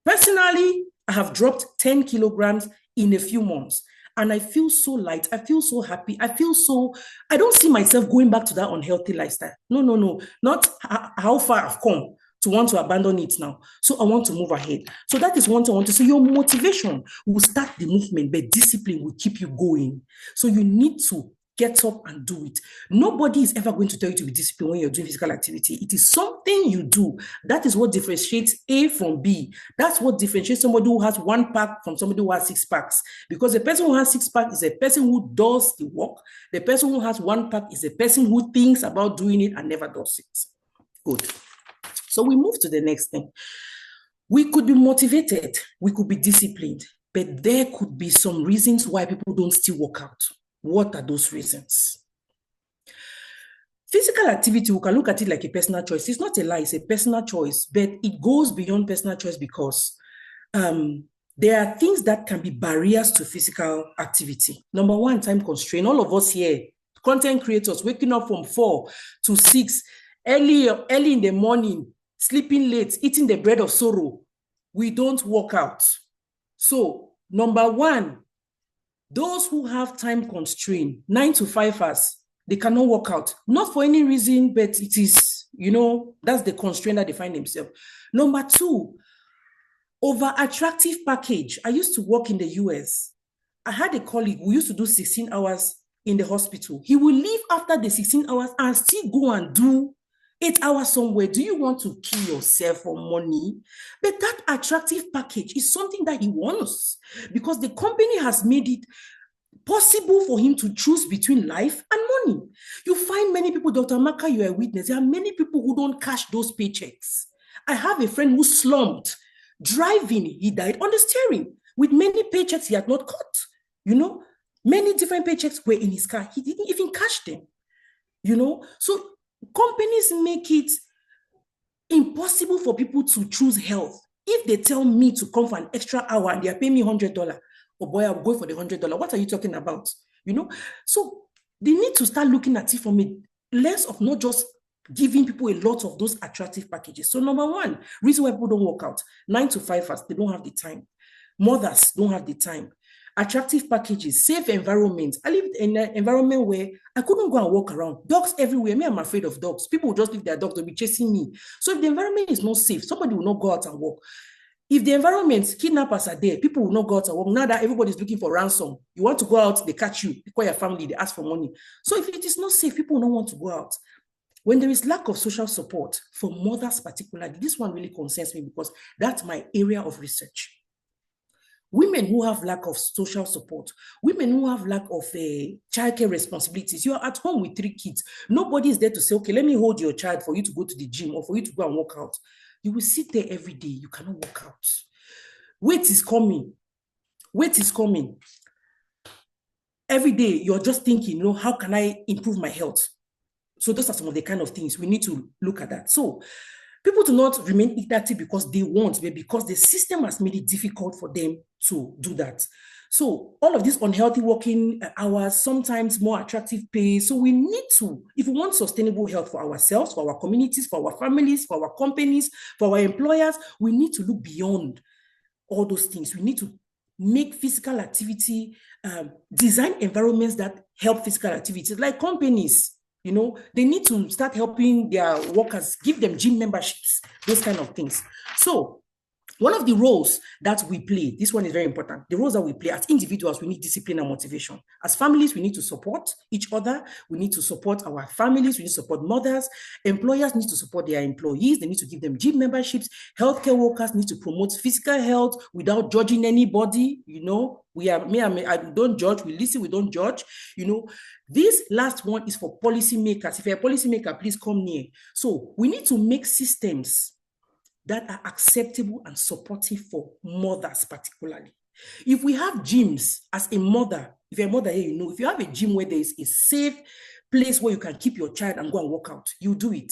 Speaker 4: Personally, I have dropped 10 kilograms in a few months and I feel so light. I feel so happy. I don't see myself going back to that unhealthy lifestyle. No, not how far I've come to want to abandon it now. So I want to move ahead. So that is one thing I want to say. Your motivation will start the movement, but discipline will keep you going. So you need to get up and do it. Nobody is ever going to tell you to be disciplined when you're doing physical activity. It is something you do. That is what differentiates A from B. That's what differentiates somebody who has 1 pack from somebody who has 6 packs. Because the person who has 6 packs is a person who does the work. The person who has 1 pack is a person who thinks about doing it and never does it. Good. So we move to the next thing. We could be motivated. We could be disciplined. But there could be some reasons why people don't still work out. What are those reasons? Physical activity, we can look at it like a personal choice. It's not a lie, it's a personal choice, but it goes beyond personal choice because there are things that can be barriers to physical activity. Number 1, time constraint. All of us here, content creators, waking up from 4 to 6, early in the morning, sleeping late, eating the bread of sorrow. We don't work out. So, number 1, those who have time constraint, 9 to 5ers, they cannot work out. Not for any reason, but it is, that's the constraint that they find themselves. Number 2, over attractive package. I used to work in the US. I had a colleague who used to do 16 hours in the hospital. He will leave after the 16 hours and still go and do 8 hours somewhere. Do you want to kill yourself for money? But that attractive package is something that he wants because the company has made it possible for him to choose between life and money. You find many people, Dr. Amaka, you are a witness. There are many people who don't cash those paychecks. I have a friend who slumped. Driving, he died on the steering with many paychecks he had not cut. You know, many different paychecks were in his car. He didn't even cash them. You know, so companies make it impossible for people to choose health. If they tell me to come for an extra hour and they are paying me $100, oh boy, I'll go for the $100. What are you talking about? You know, so they need to start looking at it from a less of not just giving people a lot of those attractive packages. So number one, reason why people don't work out, 9 to 5, they don't have the time. Mothers don't have the time. Attractive packages, safe environment. I lived in an environment where I couldn't go and walk around. Dogs everywhere. Me, I'm afraid of dogs. People will just leave their dogs, they'll be chasing me. So if the environment is not safe, somebody will not go out and walk. If the environment, kidnappers are there, people will not go out and walk. Now that everybody's looking for ransom, you want to go out, they catch you, they call your family, they ask for money. So if it is not safe, people will not want to go out. When there is lack of social support, for mothers particularly, this one really concerns me because that's my area of research. Women who have lack of social support, women who have lack of childcare responsibilities, you are at home with 3 kids. Nobody is there to say, okay, let me hold your child for you to go to the gym or for you to go and work out. You will sit there every day. You cannot work out. Weight is coming. Weight is coming. Every day, you're just thinking, you know, how can I improve my health? So those are some of the kind of things we need to look at that. So people do not remain inactive because they want, but because the system has made it difficult for them to do that. So all of these unhealthy working hours, sometimes more attractive pay. So we need to, if we want sustainable health for ourselves, for our communities, for our families, for our companies, for our employers, we need to look beyond all those things. We need to make physical activity, design environments that help physical activities, like companies. You know, they need to start helping their workers, give them gym memberships, those kind of things. So one of the roles that we play, this one is very important. The roles that we play as individuals, we need discipline and motivation. As families, we need to support each other. We need to support our families. We need to support mothers. Employers need to support their employees. They need to give them gym memberships. Healthcare workers need to promote physical health without judging anybody. You know, I don't judge. We listen. We don't judge. You know, this last one is for policymakers. If you're a policymaker, please come near. So we need to make systems that are acceptable and supportive for mothers particularly. If we have gyms, as a mother, if you're a mother here, you know, if you have a gym where there is a safe place where you can keep your child and go and work out, you do it.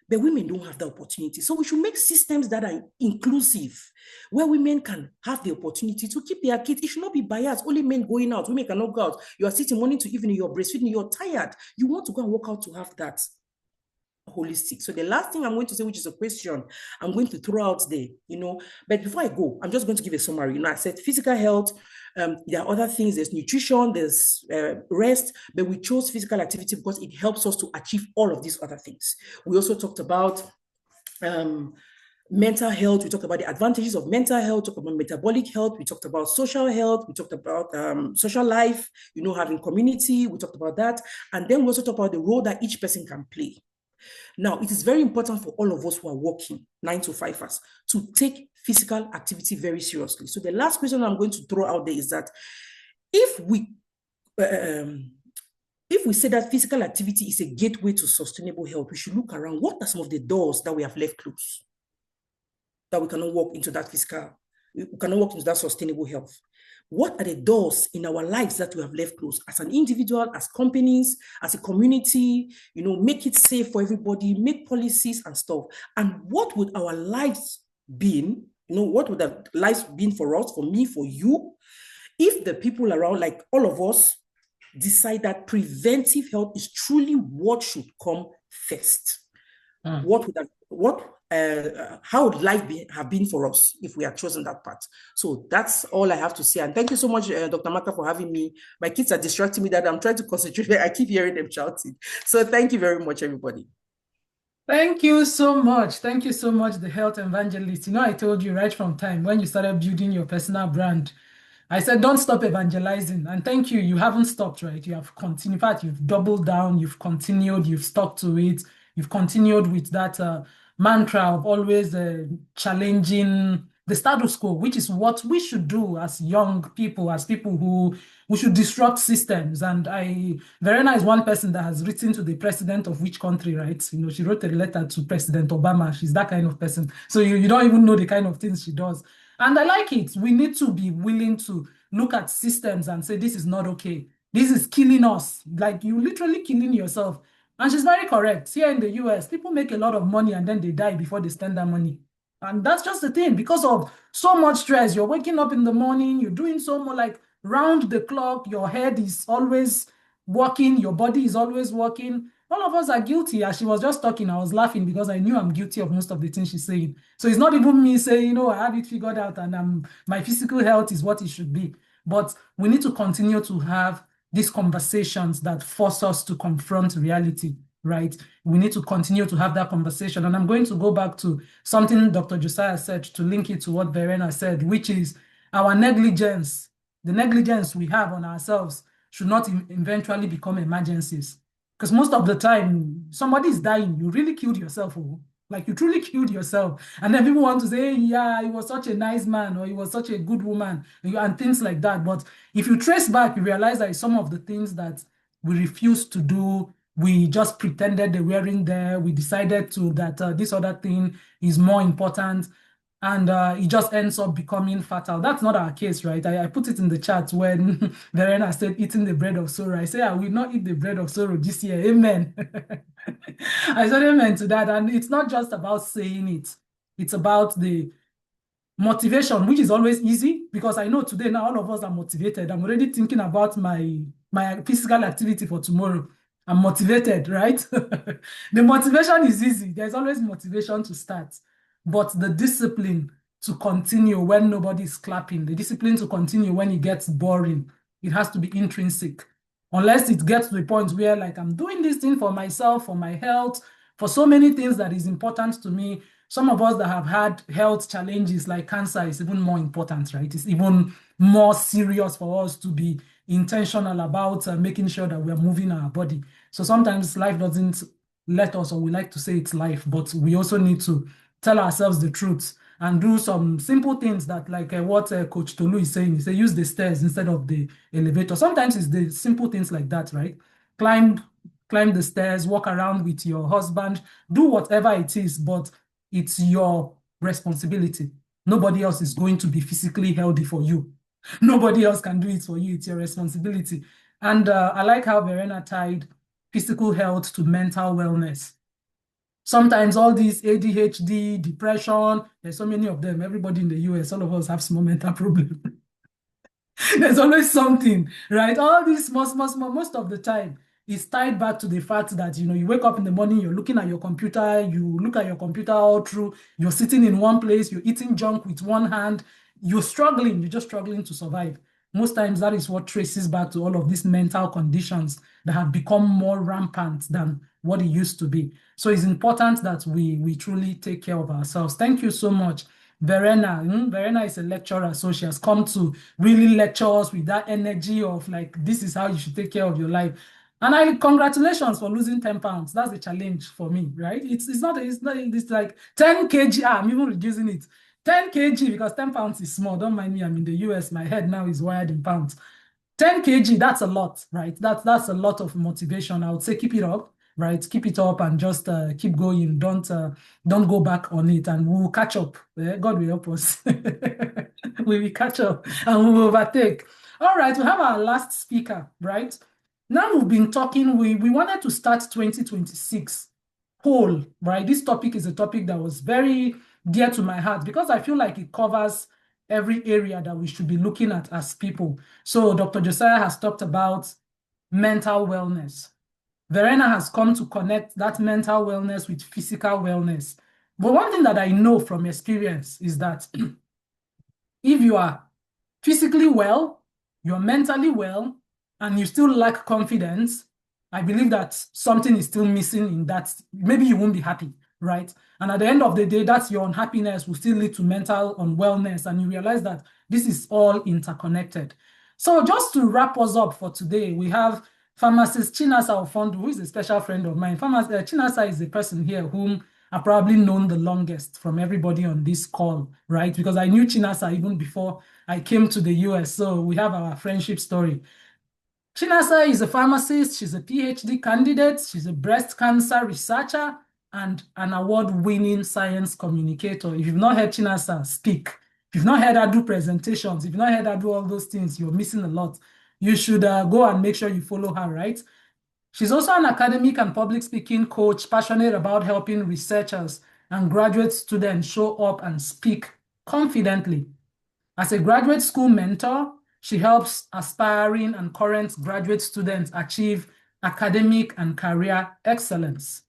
Speaker 4: But women don't have the opportunity. So we should make systems that are inclusive, where women can have the opportunity to keep their kids. It should not be biased. Only men going out. Women cannot go out. You are sitting morning to evening, you're breastfeeding, you're tired. You want to go and work out to have that holistic. So the last thing I'm going to say, which is a question I'm going to throw out there, you know, but before I go, I'm just going to give a summary. You know, I said physical health, there are other things, there's nutrition, there's rest, but we chose physical activity because it helps us to achieve all of these other things. We also talked about mental health. We talked about the advantages of mental health, talked about metabolic health. We talked about social health. We talked about social life, you know, having community. We talked about that. And then we also talked about the role that each person can play. Now, it is very important for all of us who are working 9 to 5ers to take physical activity very seriously. So the last question I'm going to throw out there is that if we say that physical activity is a gateway to sustainable health, we should look around. What are some of the doors that we have left closed that we cannot walk into that we cannot walk into that sustainable health? What are the doors in our lives that we have left closed as an individual, as companies, as a community, you know, make it safe for everybody, make policies and stuff. And what would our lives been, you know, what would our lives been for us, for me, for you, if the people around, like all of us, decide that preventive health is truly what should come first? How would life have been for us if we had chosen that path? So that's all I have to say. And thank you so much, Dr. Amaka, for having me. My kids are distracting me that I'm trying to concentrate. I keep hearing them shouting. So thank you very much, everybody.
Speaker 1: Thank you so much. Thank you so much, the health evangelist. You know, I told you right from time when you started building your personal brand, I said, don't stop evangelizing. And thank you. You haven't stopped, right? You have continued. In fact, you've doubled down, you've continued, you've stuck to it. You've continued with that mantra of always challenging the status quo, which is what we should do as young people, as people who we should disrupt systems. And Verena is one person that has written to the president of which country, right? You know, she wrote a letter to President Obama. She's that kind of person. So you don't even know the kind of things she does. And I like it. We need to be willing to look at systems and say, this is not okay. This is killing us. Like, you literally killing yourself. And she's very correct. Here in the US, people make a lot of money and then they die before they spend that money. And that's just the thing, because of so much stress. You're waking up in the morning, you're doing so much, like round the clock, your head is always working, your body is always working. All of us are guilty. As she was just talking, I was laughing because I knew I'm guilty of most of the things she's saying. So it's not even me saying, you know, I have it figured out and my physical health is what it should be. But we need to continue to have these conversations that force us to confront reality, right? We need to continue to have that conversation. And I'm going to go back to something Dr. Josiah said to link it to what Verena said, which is our negligence. The negligence we have on ourselves should not eventually become emergencies. Because most of the time, somebody is dying, you really killed yourself. Oh. Like, you truly killed yourself. And then people want to say, yeah, he was such a nice man, or he was such a good woman, and things like that. But if you trace back, you realize that some of the things that we refused to do, we just pretended they weren't there. We decided that this other thing is more important. And it just ends up becoming fatal. That's not our case, right? I put it in the chat when Verena said eating the bread of sorrow. I say, I will not eat the bread of sorrow this year. Amen. I said amen to that. And it's not just about saying it. It's about the motivation, which is always easy, because I know today now all of us are motivated. I'm already thinking about my physical activity for tomorrow. I'm motivated, right? The motivation is easy. There's always motivation to start. But the discipline to continue when nobody's clapping, the discipline to continue when it gets boring, it has to be intrinsic. Unless it gets to the point where, like, I'm doing this thing for myself, for my health, for so many things that is important to me. Some of us that have had health challenges like cancer is even more important, right? It's even more serious for us to be intentional about making sure that we're moving our body. So sometimes life doesn't let us, or we like to say it's life, but we also need to tell ourselves the truth and do some simple things that, like what Coach Tolu is saying, he said, use the stairs instead of the elevator. Sometimes it's the simple things like that, right? Climb the stairs, walk around with your husband, do whatever it is, but it's your responsibility. Nobody else is going to be physically healthy for you. Nobody else can do it for you. It's your responsibility. And I like how Verena tied physical health to mental wellness. Sometimes all these ADHD, depression, there's so many of them. Everybody in the US, all of us have small mental problems. There's always something, right? All these most of the time is tied back to the fact that, you know, you wake up in the morning, you're looking at your computer, you look at your computer all through, you're sitting in one place, you're eating junk with one hand, you're just struggling to survive. Most times that is what traces back to all of these mental conditions that have become more rampant than what it used to be. So it's important that we truly take care of ourselves. Thank you so much, Verena. Verena is a lecturer, so she has come to really lecture us with that energy of, like, this is how you should take care of your life. And congratulations for losing 10 pounds. That's a challenge for me, right? It's like 10 kg. I'm even reducing it. 10 kg, because 10 pounds is small. Don't mind me, I'm in the US. My head now is wired in pounds. 10 kg, that's a lot, right? That's a lot of motivation. I would say keep it up, right? Keep it up and just keep going. Don't go back on it, and we'll catch up. God will help us. We will catch up and we will overtake. All right, we have our last speaker, right? Now we've been talking, we wanted to start 2026 whole, right? This topic is a topic that was very dear to my heart because I feel like it covers every area that we should be looking at as people. So Dr. Josiah has talked about mental wellness. Verena has come to connect that mental wellness with physical wellness. But one thing that I know from experience is that if you are physically well, you're mentally well, and you still lack confidence, I believe that something is still missing in that. Maybe you won't be happy, right? And at the end of the day, that's your unhappiness will still lead to mental unwellness, and you realize that this is all interconnected. So just to wrap us up for today, we have pharmacist Chinasa Ufondu, who is a special friend of mine. Chinasa is a person here whom I've probably known the longest from everybody on this call, right? Because I knew Chinasa even before I came to the US. So we have our friendship story. Chinasa is a pharmacist. She's a PhD candidate. She's a breast cancer researcher and an award-winning science communicator. If you've not heard Chinasa speak, if you've not heard her do presentations, if you've not heard her do all those things, you're missing a lot. You should go and make sure you follow her, right? She's also an academic and public speaking coach, passionate about helping researchers and graduate students show up and speak confidently. As a graduate school mentor, she helps aspiring and current graduate students achieve academic and career excellence.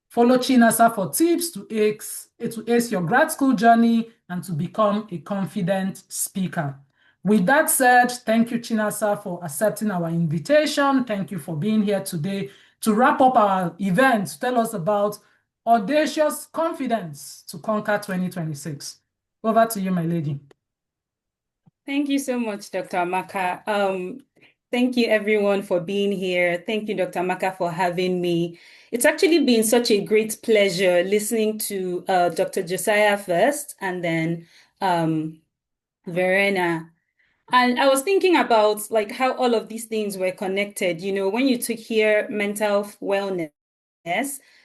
Speaker 1: Follow Chinasa for tips to ace your grad school journey and to become a confident speaker. With that said, thank you, Chinasa, for accepting our invitation. Thank you for being here today to wrap up our event, to tell us about audacious confidence to conquer 2026. Over to you, my lady.
Speaker 5: Thank you so much, Dr. Amaka. Thank you, everyone, for being here. Thank you, Dr. Amaka, for having me. It's actually been such a great pleasure listening to Dr. Josiah first and then Verena. And I was thinking about like how all of these things were connected. You know, when you took here mental wellness,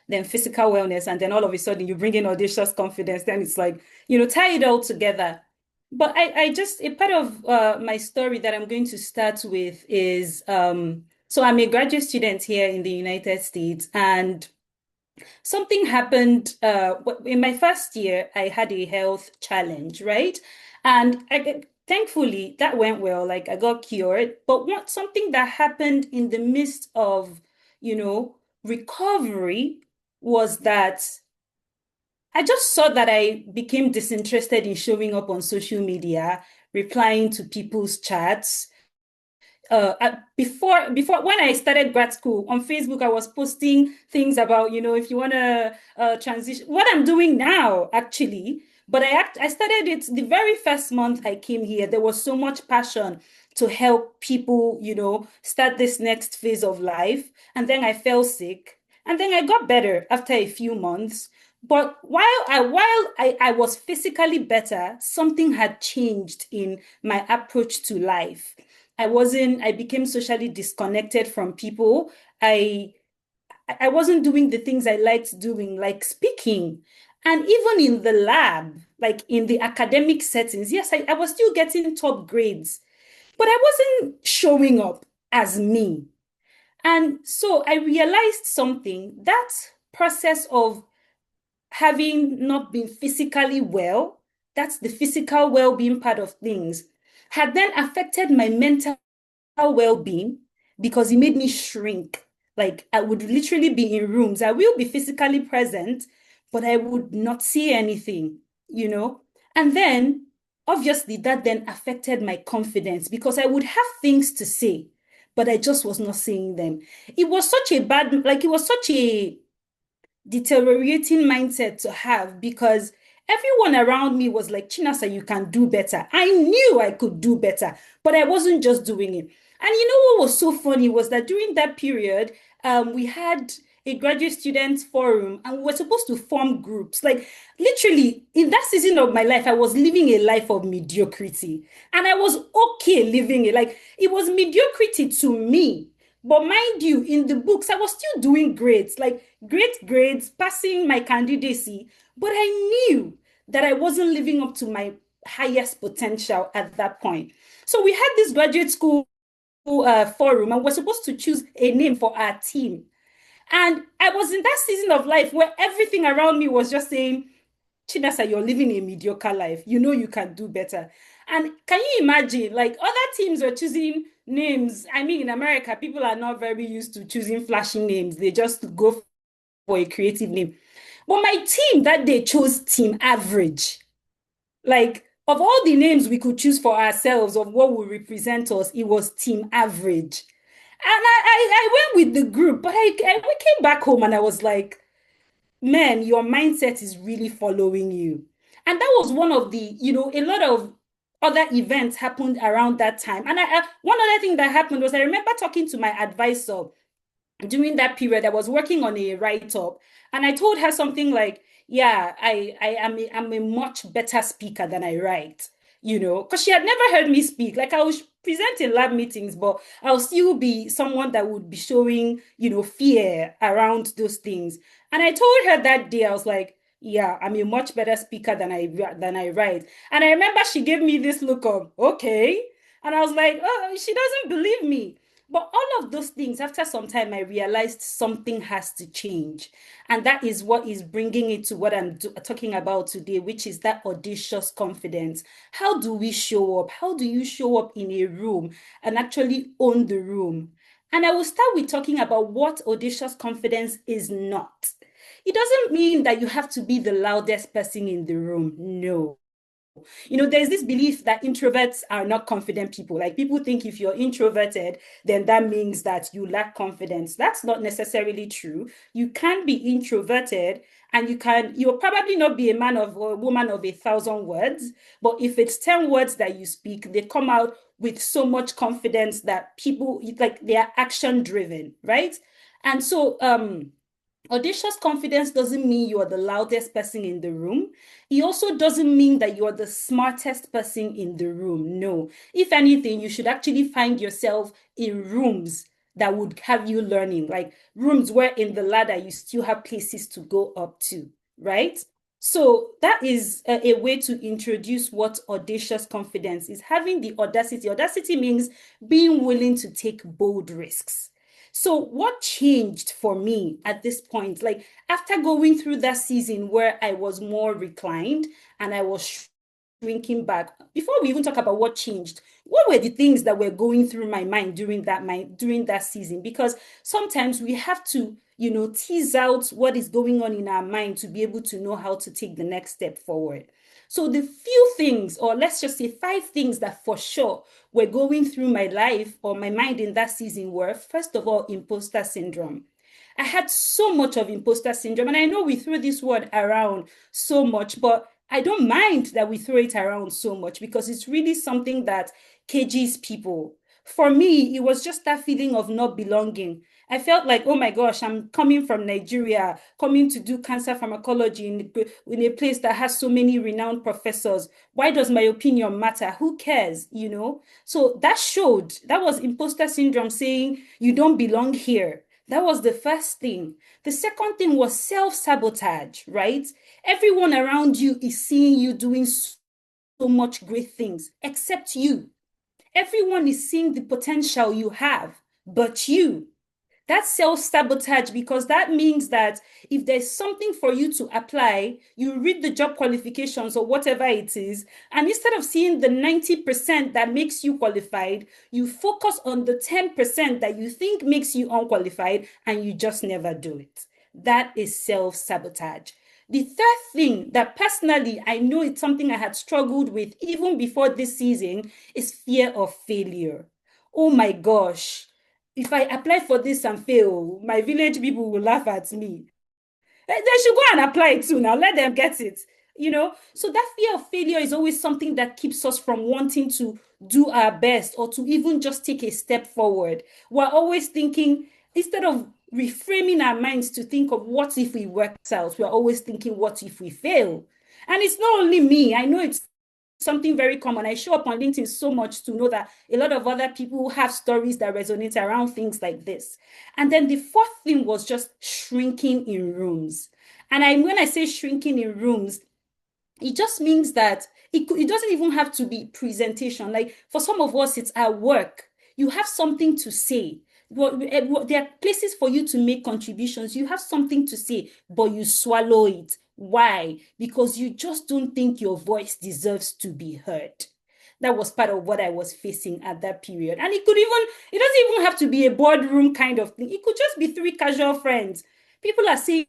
Speaker 5: then physical wellness, and then all of a sudden you bring in audacious confidence, then it's like, you know, tie it all together. But I just, a part of my story that I'm going to start with is, so I'm a graduate student here in the United States, and something happened in my first year. I had a health challenge, right? And thankfully that went well, like I got cured. But something that happened in the midst of, you know, recovery was that I just saw that I became disinterested in showing up on social media, replying to people's chats. Before when I started grad school on Facebook, I was posting things about, you know, if you want to transition, what I'm doing now, actually. But I started it the very first month I came here. There was so much passion to help people, you know, start this next phase of life. And then I fell sick. And then I got better after a few months. But while I was physically better, something had changed in my approach to life. I became socially disconnected from people. I wasn't doing the things I liked doing, like speaking. And even in the lab, like in the academic settings, yes, I was still getting top grades, but I wasn't showing up as me. And so I realized something, that process of having not been physically well, that's the physical well-being part of things, had then affected my mental well-being because it made me shrink. Like I would literally be in rooms. I will be physically present, but I would not see anything, you know? And then obviously that then affected my confidence because I would have things to say, but I just was not saying them. It was such a deteriorating mindset to have because everyone around me was like, Chinasa, you can do better. I knew I could do better, but I wasn't just doing it. And you know what was so funny was that during that period, we had a graduate student forum and we were supposed to form groups. Like literally in that season of my life, I was living a life of mediocrity and I was okay living it. Like it was mediocrity to me. But mind you, in the books, I was still doing great, like great grades, passing my candidacy. But I knew that I wasn't living up to my highest potential at that point. So we had this graduate school forum and we're supposed to choose a name for our team. And I was in that season of life where everything around me was just saying, Chinasa, you're living a mediocre life. You know you can do better. And can you imagine, like other teams are choosing names. I mean, in America, people are not very used to choosing flashy names. They just go for a creative name. But my team that day chose Team Average. Like, of all the names we could choose for ourselves of what would represent us, it was Team Average. And I went with the group, but we came back home and I was like, man, your mindset is really following you. And that was one of the, you know, a lot of other events happened around that time. And one other thing that happened was I remember talking to my advisor during that period, I was working on a write-up, and I told her something like, yeah, I'm a much better speaker than I write, because she had never heard me speak. Like, I was presenting lab meetings, but I'll still be someone that would be showing, fear around those things. And I told her that day, I was like, yeah, I'm a much better speaker than I write. And I remember she gave me this look of, okay. And I was like, oh, she doesn't believe me. But all of those things, after some time, I realized something has to change. And that is what is bringing it to what I'm talking about today, which is that audacious confidence. How do we show up? How do you show up in a room and actually own the room? And I will start with talking about what audacious confidence is not. It doesn't mean that you have to be the loudest person in the room. No. There's this belief that introverts are not confident people. Like, people think if you're introverted, then that means that you lack confidence. That's not necessarily true. You can be introverted, and you'll probably not be a man of or a woman of 1,000 words, but if it's 10 words that you speak, they come out with so much confidence that people, like, they are action driven, right? And so, audacious confidence doesn't mean you are the loudest person in the room. It also doesn't mean that you are the smartest person in the room. No. If anything, you should actually find yourself in rooms that would have you learning, like rooms where in the ladder you still have places to go up to, right? So that is a way to introduce what audacious confidence is. Having the audacity. Audacity means being willing to take bold risks. So what changed for me at this point? Like, after going through that season where I was more reclined and I was shrinking back, before we even talk about what changed, what were the things that were going through my mind during that season? Because sometimes we have to, tease out what is going on in our mind to be able to know how to take the next step forward. So the few things, or let's just say 5 things that for sure were going through my life or my mind in that season were, first of all, imposter syndrome. I had so much of imposter syndrome, and I know we throw this word around so much, but I don't mind that we throw it around so much because it's really something that cages people. For me, it was just that feeling of not belonging. I felt like, oh my gosh, I'm coming from Nigeria, coming to do cancer pharmacology in a place that has so many renowned professors. Why does my opinion matter? Who cares? So that was imposter syndrome saying, you don't belong here. That was the first thing. The second thing was self-sabotage, right? Everyone around you is seeing you doing so much great things, except you. Everyone is seeing the potential you have, but you. That's self-sabotage, because that means that if there's something for you to apply, you read the job qualifications or whatever it is, and instead of seeing the 90% that makes you qualified, you focus on the 10% that you think makes you unqualified, and you just never do it. That is self-sabotage. The third thing that personally I know it's something I had struggled with even before this season is fear of failure. Oh my gosh. If I apply for this and fail, my village people will laugh at me. They should go and apply it too now. Let them get it. So that fear of failure is always something that keeps us from wanting to do our best or to even just take a step forward. We're always thinking, instead of reframing our minds to think of what if it works out, we're always thinking, what if we fail? And it's not only me. I know it's something very common. I show up on LinkedIn so much to know that a lot of other people have stories that resonate around things like this. And then the fourth thing was just shrinking in rooms. And when I say shrinking in rooms, it just means that it doesn't even have to be presentation. Like, for some of us, it's our work. You have something to say. There are places for you to make contributions. You have something to say, but you swallow it. Why? Because you just don't think your voice deserves to be heard. That was part of what I was facing at that period. And it doesn't even have to be a boardroom kind of thing. It could just be 3 casual friends. People are saying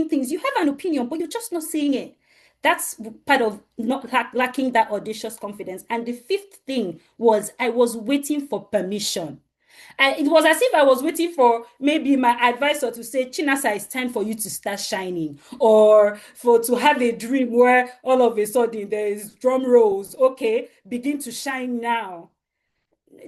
Speaker 5: things. You have an opinion, but you're just not saying it. That's part of not lacking that audacious confidence. And the fifth thing was I was waiting for permission. It was as if I was waiting for maybe my advisor to say, Chinasa, it's time for you to start shining, or to have a dream where all of a sudden there is drum rolls. Okay, begin to shine now.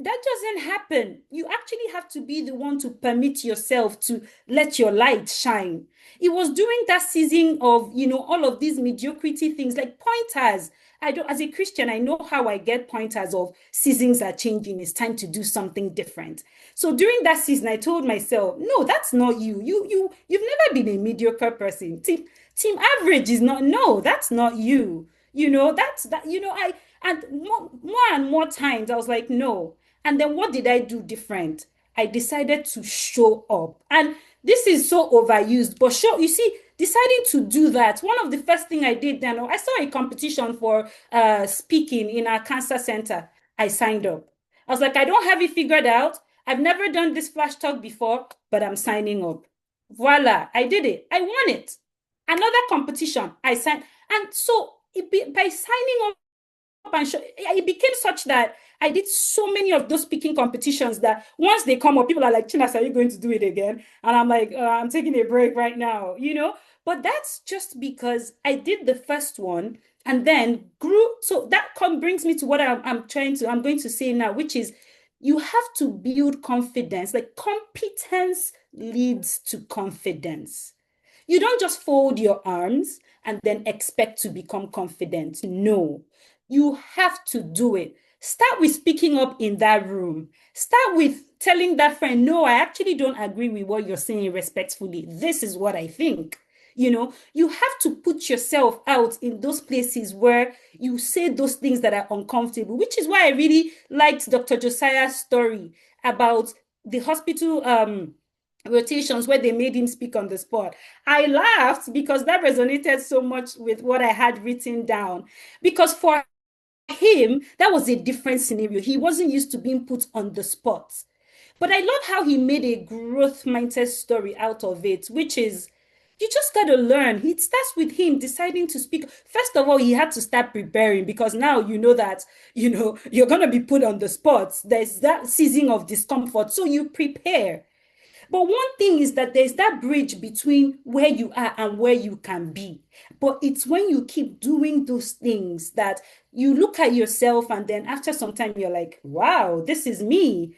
Speaker 5: that doesn't happen. You actually have to be the one to permit yourself to let your light shine. It was during that season of, all of these mediocrity things, like pointers. As a Christian, I know how I get pointers of seasons are changing. It's time to do something different. So during that season, I told myself, no, that's not you. You've never been a mediocre person. Team average is not, no, that's not you. And more and more times I was like, no. And then what did I do different? I decided to show up. And this is so overused, but you see, deciding to do that, one of the first thing I did then, I saw a competition for speaking in our cancer center. I signed up. I was like, I don't have it figured out. I've never done this flash talk before, but I'm signing up. Voila, I did it. I won it. Another competition, I signed. And so by signing up and it became such that I did so many of those speaking competitions that once they come up, people are like, Chinasa, are you going to do it again? And I'm like, I'm taking a break right now, But that's just because I did the first one and then grew. So that brings me to what I'm going to say now, which is you have to build confidence. Like competence leads to confidence. You don't just fold your arms and then expect to become confident. No, you have to do it. Start with speaking up in that room. Start with telling that friend, no, I actually don't agree with what you're saying respectfully. This is what I think. You have to put yourself out in those places where you say those things that are uncomfortable, which is why I really liked Dr. Josiah's story about the hospital rotations where they made him speak on the spot. I laughed because that resonated so much with what I had written down. Because for him, that was a different scenario. He wasn't used to being put on the spot. But I love how he made a growth mindset story out of it, which is, you just got to learn. It starts with him deciding to speak. First of all, he had to start preparing because now you know that, you're going to be put on the spot. There's that season of discomfort. So you prepare. But one thing is that there's that bridge between where you are and where you can be. But it's when you keep doing those things that you look at yourself and then after some time you're like, wow, this is me,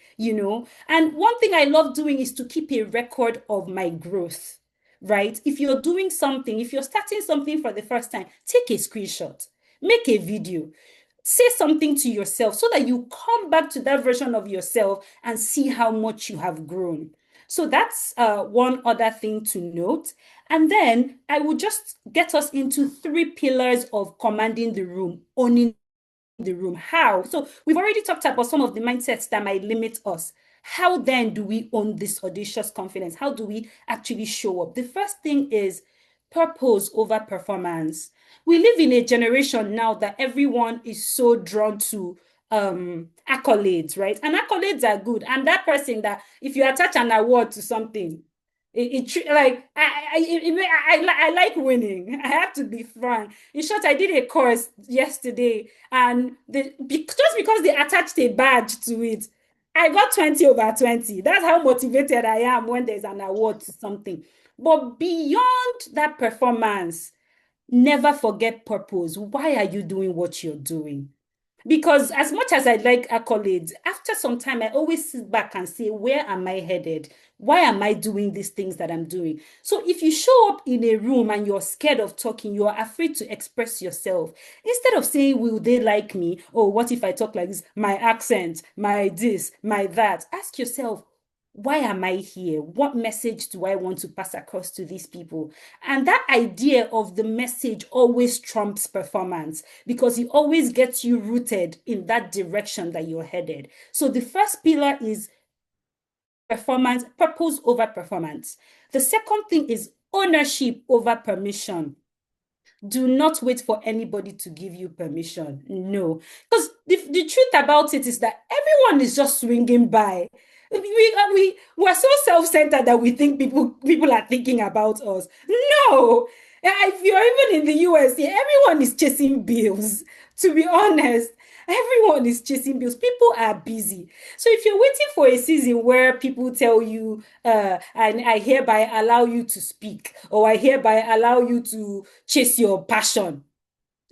Speaker 5: And one thing I love doing is to keep a record of my growth, right? If you're doing something, if you're starting something for the first time, take a screenshot, make a video. Say something to yourself so that you come back to that version of yourself and see how much you have grown. So that's one other thing to note. And then I will just get us into 3 pillars of commanding the room, owning the room. How? So we've already talked about some of the mindsets that might limit us. How then do we own this audacious confidence? How do we actually show up? The first thing is purpose over performance. We live in a generation now that everyone is so drawn to accolades, right? And accolades are good. And that person that if you attach an award to something, I like winning. I have to be frank. In short, I did a course yesterday, and just because they attached a badge to it, I got 20/20. That's how motivated I am when there's an award to something. But beyond that performance, never forget purpose. Why are you doing what you're doing? Because as much as I like accolades, after some time, I always sit back and say, where am I headed? Why am I doing these things that I'm doing? So if you show up in a room and you're scared of talking, you're afraid to express yourself, instead of saying, will they like me? Or what if I talk like this? My accent, my this, my that. Ask yourself, why am I here? What message do I want to pass across to these people? And that idea of the message always trumps performance because it always gets you rooted in that direction that you're headed. So the first pillar is performance, purpose over performance. The second thing is ownership over permission. Do not wait for anybody to give you permission. No, because the truth about it is that everyone is just swinging by. We're so self-centered that we think people are thinking about us. No, if you're even in the US, everyone is chasing bills. To be honest, everyone is chasing bills. People are busy. So if you're waiting for a season where people tell you, I hereby allow you to speak, or I hereby allow you to chase your passion,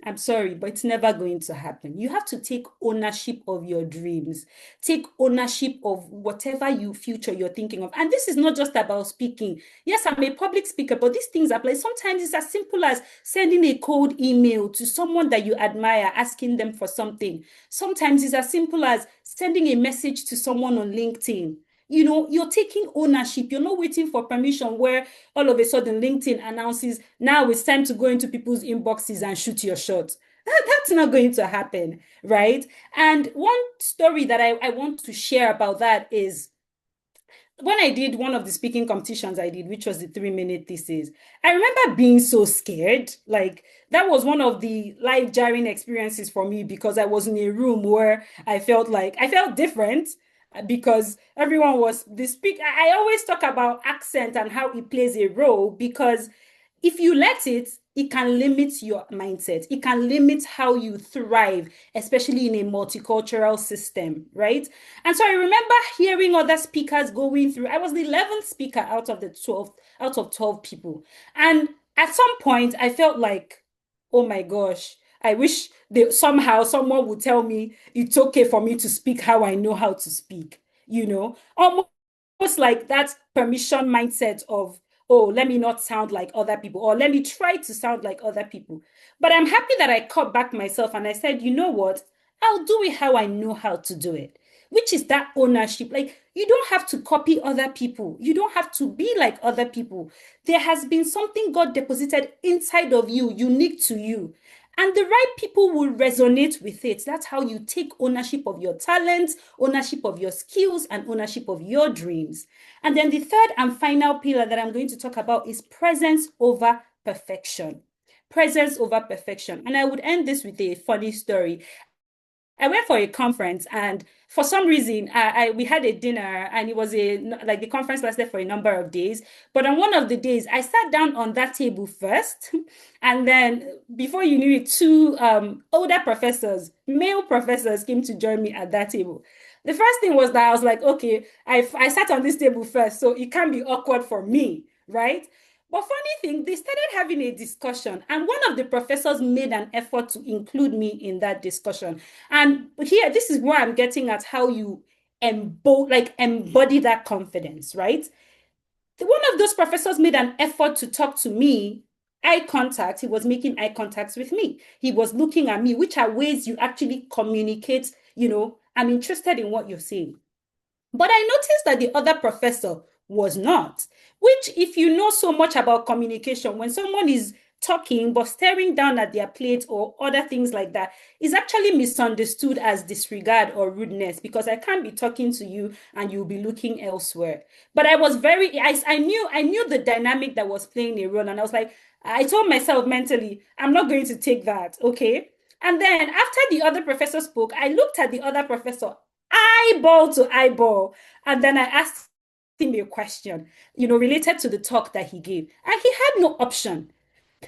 Speaker 5: I'm sorry, but it's never going to happen. You have to take ownership of your dreams. Take ownership of whatever future you're thinking of. And this is not just about speaking. Yes, I'm a public speaker, but these things apply. Sometimes it's as simple as sending a cold email to someone that you admire, asking them for something. Sometimes it's as simple as sending a message to someone on LinkedIn. You know, you're taking ownership. You're not waiting for permission where all of a sudden LinkedIn announces, now it's time to go into people's inboxes and shoot your shot. That's not going to happen, right? And one story that I want to share about that is when I did one of the speaking competitions I did, which was the 3-minute thesis, I remember being so scared. Like, that was one of the life-jarring experiences for me because I was in a room where I felt different because everyone was the speak. I always talk about accent and how it plays a role because if you let it, it can limit your mindset. It can limit how you thrive, especially in a multicultural system, right? And so I remember hearing other speakers going through. I was the 11th speaker out of 12 people. And at some point, I felt like, oh my gosh, I wish somehow someone would tell me it's okay for me to speak how I know how to speak, almost like that permission mindset of, oh, let me not sound like other people, or let me try to sound like other people. But I'm happy that I caught back myself and I said, you know what? I'll do it how I know how to do it, which is that ownership. Like, you don't have to copy other people. You don't have to be like other people. There has been something God deposited inside of you, unique to you. And the right people will resonate with it. That's how you take ownership of your talents, ownership of your skills, and ownership of your dreams. And then the third and final pillar that I'm going to talk about is presence over perfection. Presence over perfection. And I would end this with a funny story. I went for a conference, and for some reason, we had a dinner, and it was like the conference lasted for a number of days. But on one of the days, I sat down on that table first, and then before you knew it, two older professors, male professors, came to join me at that table. The first thing was that I was like, okay, I sat on this table first, so it can't be awkward for me, right? But funny thing, they started having a discussion, and one of the professors made an effort to include me in that discussion. And here, this is where I'm getting at how you embody that confidence, right? One of those professors made an effort to talk to me, eye contact. He was making eye contact with me. He was looking at me, which are ways you actually communicate, I'm interested in what you're saying. But I noticed that the other professor was not, which, if you know so much about communication, when someone is talking but staring down at their plate or other things like that, is actually misunderstood as disregard or rudeness, because I can't be talking to you and you'll be looking elsewhere. But I was I knew the dynamic that was playing a role, and I was like, I told myself mentally, I'm not going to take that, okay? And then after the other professor spoke, I looked at the other professor eyeball to eyeball, and then I asked him a question, related to the talk that he gave, and he had no option.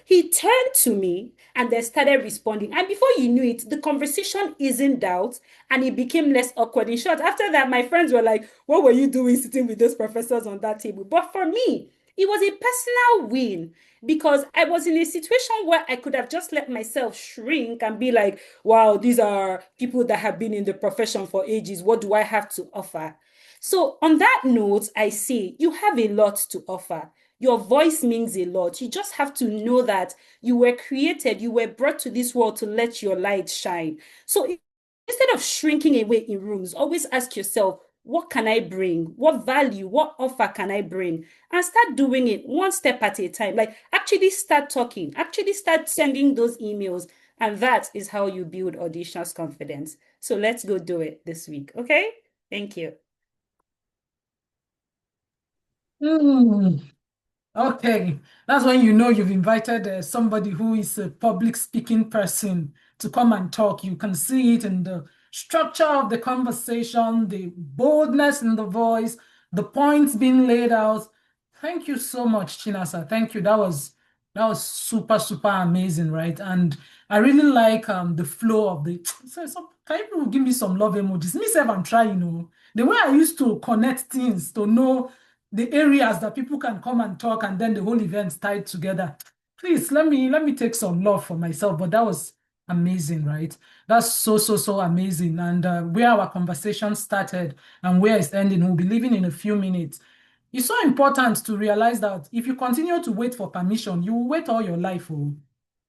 Speaker 5: He turned to me and then started responding. And before you knew it, the conversation is in doubt and it became less awkward. In short, after that, my friends were like, what were you doing sitting with those professors on that table? But for me, it was a personal win because I was in a situation where I could have just let myself shrink and be like, wow, these are people that have been in the profession for ages. What do I have to offer? So on that note, I say you have a lot to offer. Your voice means a lot. You just have to know that you were created, you were brought to this world to let your light shine. So instead of shrinking away in rooms, always ask yourself, what can I bring? What value, what offer can I bring? And start doing it one step at a time. Like, actually start talking, actually start sending those emails. And that is how you build audacious confidence. So let's go do it this week. Okay? Thank you.
Speaker 1: Okay, that's when you know you've invited somebody who is a public speaking person to come and talk. You can see it in the structure of the conversation, the boldness in the voice, the points being laid out. Thank you so much, Chinasa. Thank you. That was super, super amazing, right? And I really like the flow of the. So can you give me some love emojis? Me self, I'm trying, the way I used to connect things to know the areas that people can come and talk, and then the whole event's tied together. Please let me take some love for myself. But that was amazing, right? That's so amazing. And where our conversation started and where it's ending, we'll be leaving in a few minutes. It's so important to realize that if you continue to wait for permission, you will wait all your life. Oh.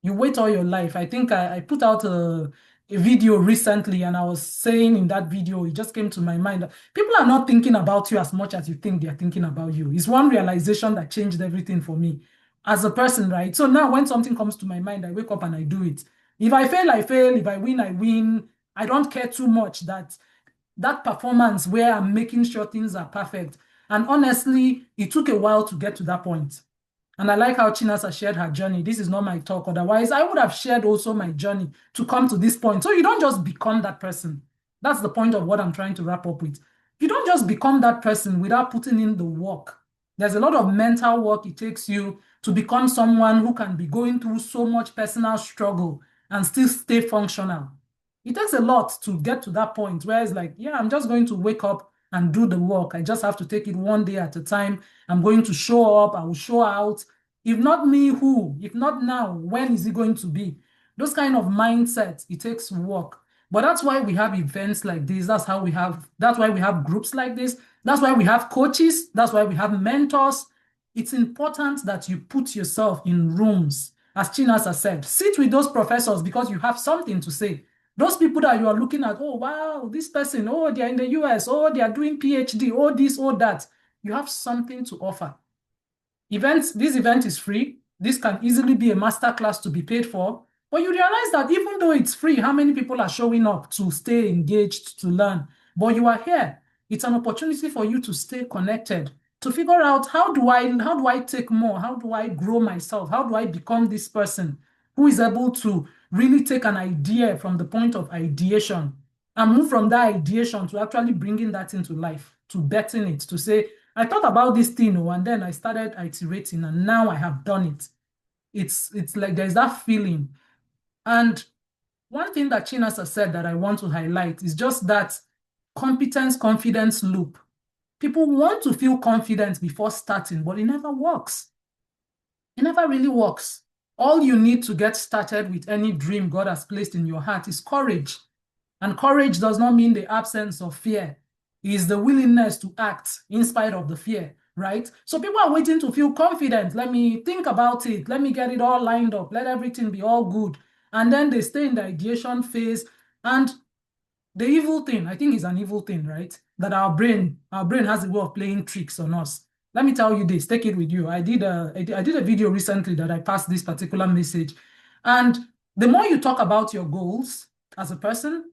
Speaker 1: You wait all your life. I think I put out a video recently, and I was saying in that video, it just came to my mind that people are not thinking about you as much as you think they're thinking about you. It's one realization that changed everything for me as a person, right? So now when something comes to my mind, I wake up and I do it. If I fail, I fail. If I win, I win. I don't care too much that performance where I'm making sure things are perfect. And honestly, it took a while to get to that point. And I like how Chinasa shared her journey. This is not my talk. Otherwise, I would have shared also my journey to come to this point. So you don't just become that person. That's the point of what I'm trying to wrap up with. You don't just become that person without putting in the work. There's a lot of mental work it takes you to become someone who can be going through so much personal struggle and still stay functional. It takes a lot to get to that point where it's like, yeah, I'm just going to wake up and do the work. I just have to take it one day at a time. I'm going to show up. I will show out. If not me, who? If not now, when is it going to be? Those kind of mindsets, it takes work. But that's why we have events like this. That's why we have groups like this. That's why we have coaches. That's why we have mentors. It's important that you put yourself in rooms. As Chinasa said, sit with those professors because you have something to say. Those people that you are looking at, oh, wow, this person, oh, they're in the US, oh, they are doing PhD, oh, this, oh, that. You have something to offer. This event is free. This can easily be a masterclass to be paid for. But you realize that even though it's free, how many people are showing up to stay engaged, to learn? But you are here. It's an opportunity for you to stay connected, to figure out how do I take more? How do I grow myself? How do I become this person who is able to really take an idea from the point of ideation and move from that ideation to actually bringing that into life, to betting it, to say, I thought about this thing, and then I started iterating, and now I have done it. It's like there's that feeling. And one thing that Chinasa said that I want to highlight is just that competence-confidence loop. People want to feel confident before starting, but it never works. It never really works. All you need to get started with any dream God has placed in your heart is courage. And courage does not mean the absence of fear. It is the willingness to act in spite of the fear, right? So people are waiting to feel confident. Let me think about it. Let me get it all lined up. Let everything be all good. And then they stay in the ideation phase. And the evil thing, I think it's an evil thing, right? That our brain has a way of playing tricks on us. Let me tell you this, take it with you. I did a video recently that I passed this particular message. And the more you talk about your goals as a person,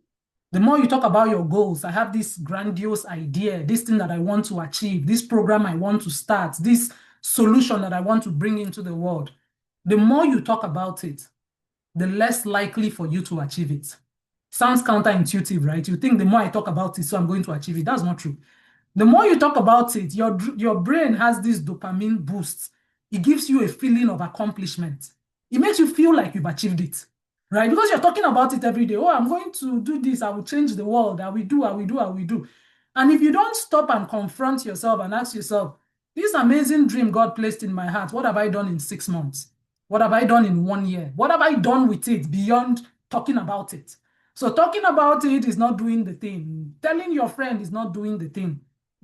Speaker 1: the more you talk about your goals, I have this grandiose idea, this thing that I want to achieve, this program I want to start, this solution that I want to bring into the world. The more you talk about it, the less likely for you to achieve it. Sounds counterintuitive, right? You think the more I talk about it, so I'm going to achieve it. That's not true. The more you talk about it, your brain has this dopamine boost. It gives you a feeling of accomplishment. It makes you feel like you've achieved it, right? Because you're talking about it every day. Oh, I'm going to do this. I will change the world. I will do. And if you don't stop and confront yourself and ask yourself, this amazing dream God placed in my heart, what have I done in 6 months? What have I done in 1 year? What have I done with it beyond talking about it? So talking about it is not doing the thing. Telling your friend is not doing the thing.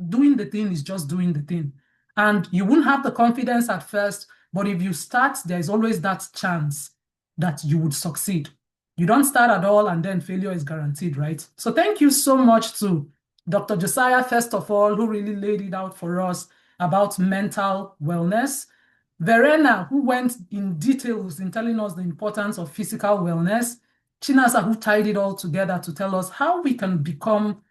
Speaker 1: Doing the thing is just doing the thing. And you won't have the confidence at first, but if you start, there's always that chance that you would succeed. You don't start at all and then failure is guaranteed, right? So thank you so much to Dr. Josiah, first of all, who really laid it out for us about mental wellness. Verena, who went in details in telling us the importance of physical wellness. Chinasa, who tied it all together to tell us how we can become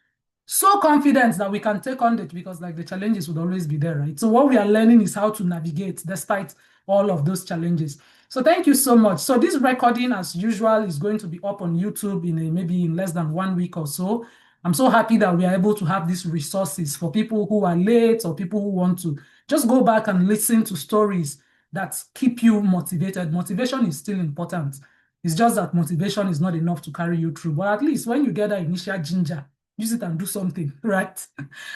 Speaker 1: so confident that we can take on it, because like the challenges would always be there, right? So what we are learning is how to navigate despite all of those challenges. So thank you so much. So this recording, as usual, is going to be up on YouTube maybe in less than 1 week or so. I'm so happy that we are able to have these resources for people who are late or people who want to just go back and listen to stories that keep you motivated. Motivation is still important. It's just that motivation is not enough to carry you through. But at least when you get that initial ginger, use it and do something, right?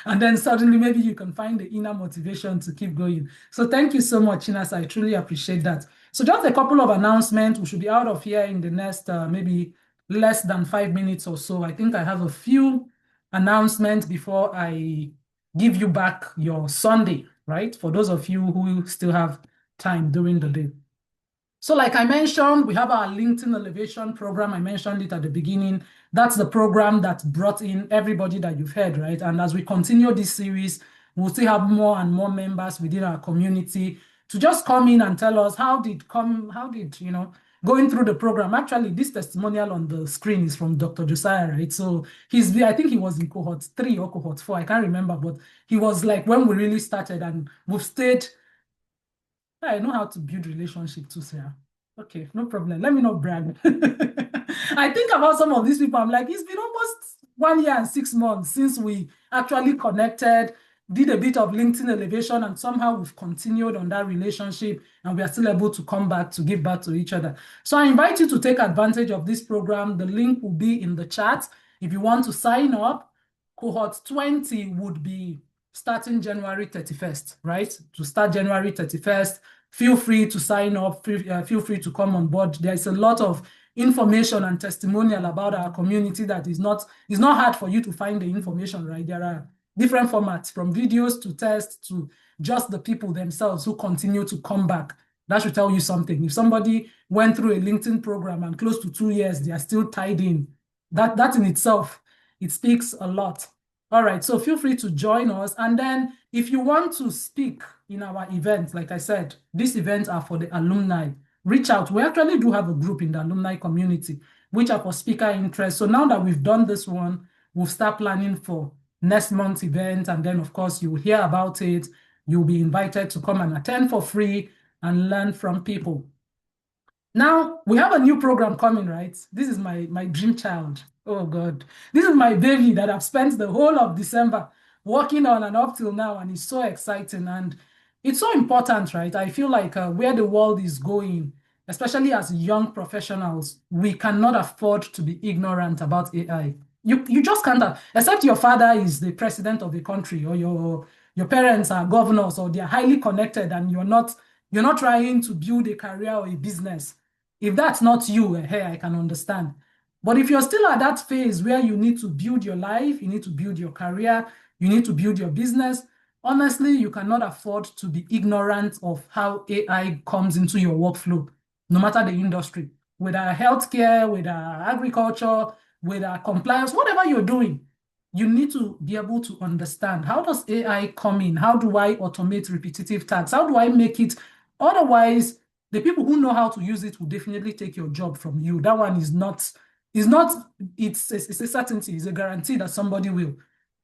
Speaker 1: And then suddenly maybe you can find the inner motivation to keep going. So thank you so much, Chinasa. I truly appreciate that. So just a couple of announcements. We should be out of here in the next maybe less than 5 minutes or so. I think I have a few announcements before I give you back your Sunday, right? For those of you who still have time during the day. So like I mentioned, we have our LinkedIn Elevation program. I mentioned it at the beginning. That's the program that brought in everybody that you've heard, right? And as we continue this series, we'll still have more and more members within our community to just come in and tell us how did, you know, going through the program. Actually, this testimonial on the screen is from Dr. Josiah, right? So I think he was in cohort 3 or cohort 4, I can't remember, but he was like when we really started, and we've stayed. I know how to build relationship too, Sarah. Okay, no problem. Let me not brag. I think about some of these people. I'm like, it's been almost 1 year and 6 months since we actually connected, did a bit of LinkedIn elevation, and somehow we've continued on that relationship, and we are still able to come back to give back to each other. So I invite you to take advantage of this program. The link will be in the chat. If you want to sign up, cohort 20 would be starting January 31st, right? To start January 31st, feel free to sign up, feel free to come on board. There's a lot of information and testimonial about our community that is not hard for you to find the information, right? There are different formats, from videos to tests to just the people themselves who continue to come back. That should tell you something. If somebody went through a LinkedIn program and close to 2 years, they are still tied in, that in itself, it speaks a lot. All right, so feel free to join us. And then if you want to speak in our events, like I said, these events are for the alumni. Reach out. We actually do have a group in the alumni community, which are for speaker interest. So now that we've done this one, we'll start planning for next month's event. And then, of course, you will hear about it. You'll be invited to come and attend for free and learn from people. Now, we have a new program coming, right? This is my dream child. Oh, God. This is my baby that I've spent the whole of December working on and up till now, and it's so exciting. And it's so important, right? I feel like where the world is going, especially as young professionals, we cannot afford to be ignorant about AI. You just can't, except your father is the president of the country, or your parents are governors, or they're highly connected, and you're not trying to build a career or a business. If that's not you, hey, I can understand. But if you're still at that phase where you need to build your life, you need to build your career, you need to build your business, honestly, you cannot afford to be ignorant of how AI comes into your workflow, no matter the industry, whether healthcare, whether agriculture, whether compliance, whatever you're doing, you need to be able to understand, how does AI come in? How do I automate repetitive tasks? How do I make it? Otherwise, the people who know how to use it will definitely take your job from you. That one it's a certainty, it's a guarantee that somebody will.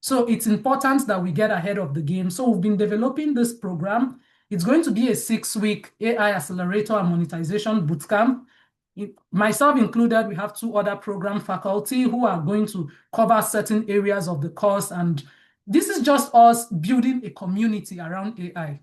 Speaker 1: So it's important that we get ahead of the game. So we've been developing this program. It's going to be a 6-week AI accelerator and monetization bootcamp. Myself included, we have 2 other program faculty who are going to cover certain areas of the course. And this is just us building a community around AI,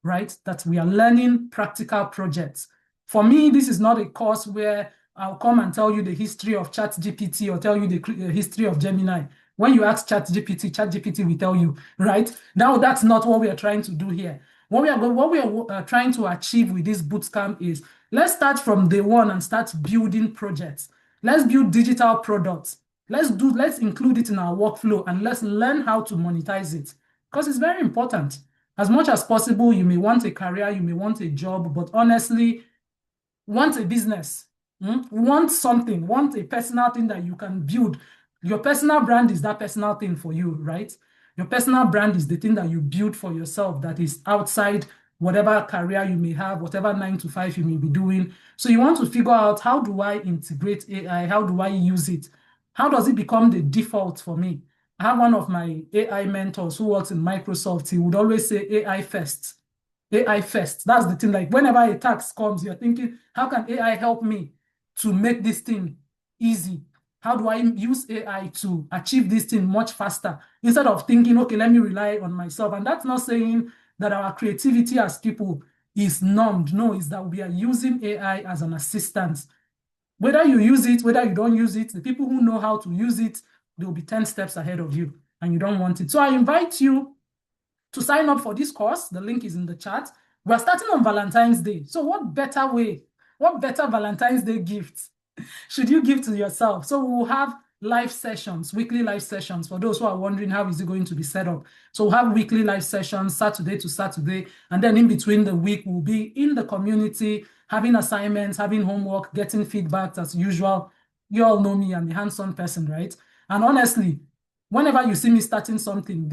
Speaker 1: right? That we are learning practical projects. For me, this is not a course where I'll come and tell you the history of ChatGPT or tell you the history of Gemini. When you ask ChatGPT will tell you, right? Now, that's not what we are trying to do here. What we are trying to achieve with this bootcamp is, let's start from day one and start building projects. Let's build digital products. Let's include it in our workflow, and let's learn how to monetize it, because it's very important. As much as possible, you may want a career, you may want a job, but honestly, want a business, want something, want a personal thing that you can build. Your personal brand is that personal thing for you, right? Your personal brand is the thing that you build for yourself that is outside whatever career you may have, whatever 9 to 5 you may be doing. So you want to figure out, how do I integrate AI? How do I use it? How does it become the default for me? I have one of my AI mentors who works in Microsoft. He would always say AI first. AI first. That's the thing. Like whenever a task comes, you're thinking, how can AI help me to make this thing easy? How do I use AI to achieve this thing much faster? Instead of thinking, okay, let me rely on myself. And that's not saying that our creativity as people is numbed. No, it's that we are using AI as an assistant. Whether you use it, whether you don't use it, the people who know how to use it, they'll be 10 steps ahead of you, and you don't want it. So I invite you to sign up for this course. The link is in the chat. We're starting on Valentine's Day. So what better Valentine's Day gift should you give to yourself? So we'll have live sessions, weekly live sessions for those who are wondering how is it going to be set up. So we'll have weekly live sessions, Saturday to Saturday, and then in between the week, we'll be in the community, having assignments, having homework, getting feedback as usual. You all know me, I'm a hands-on person, right? And honestly, whenever you see me starting something,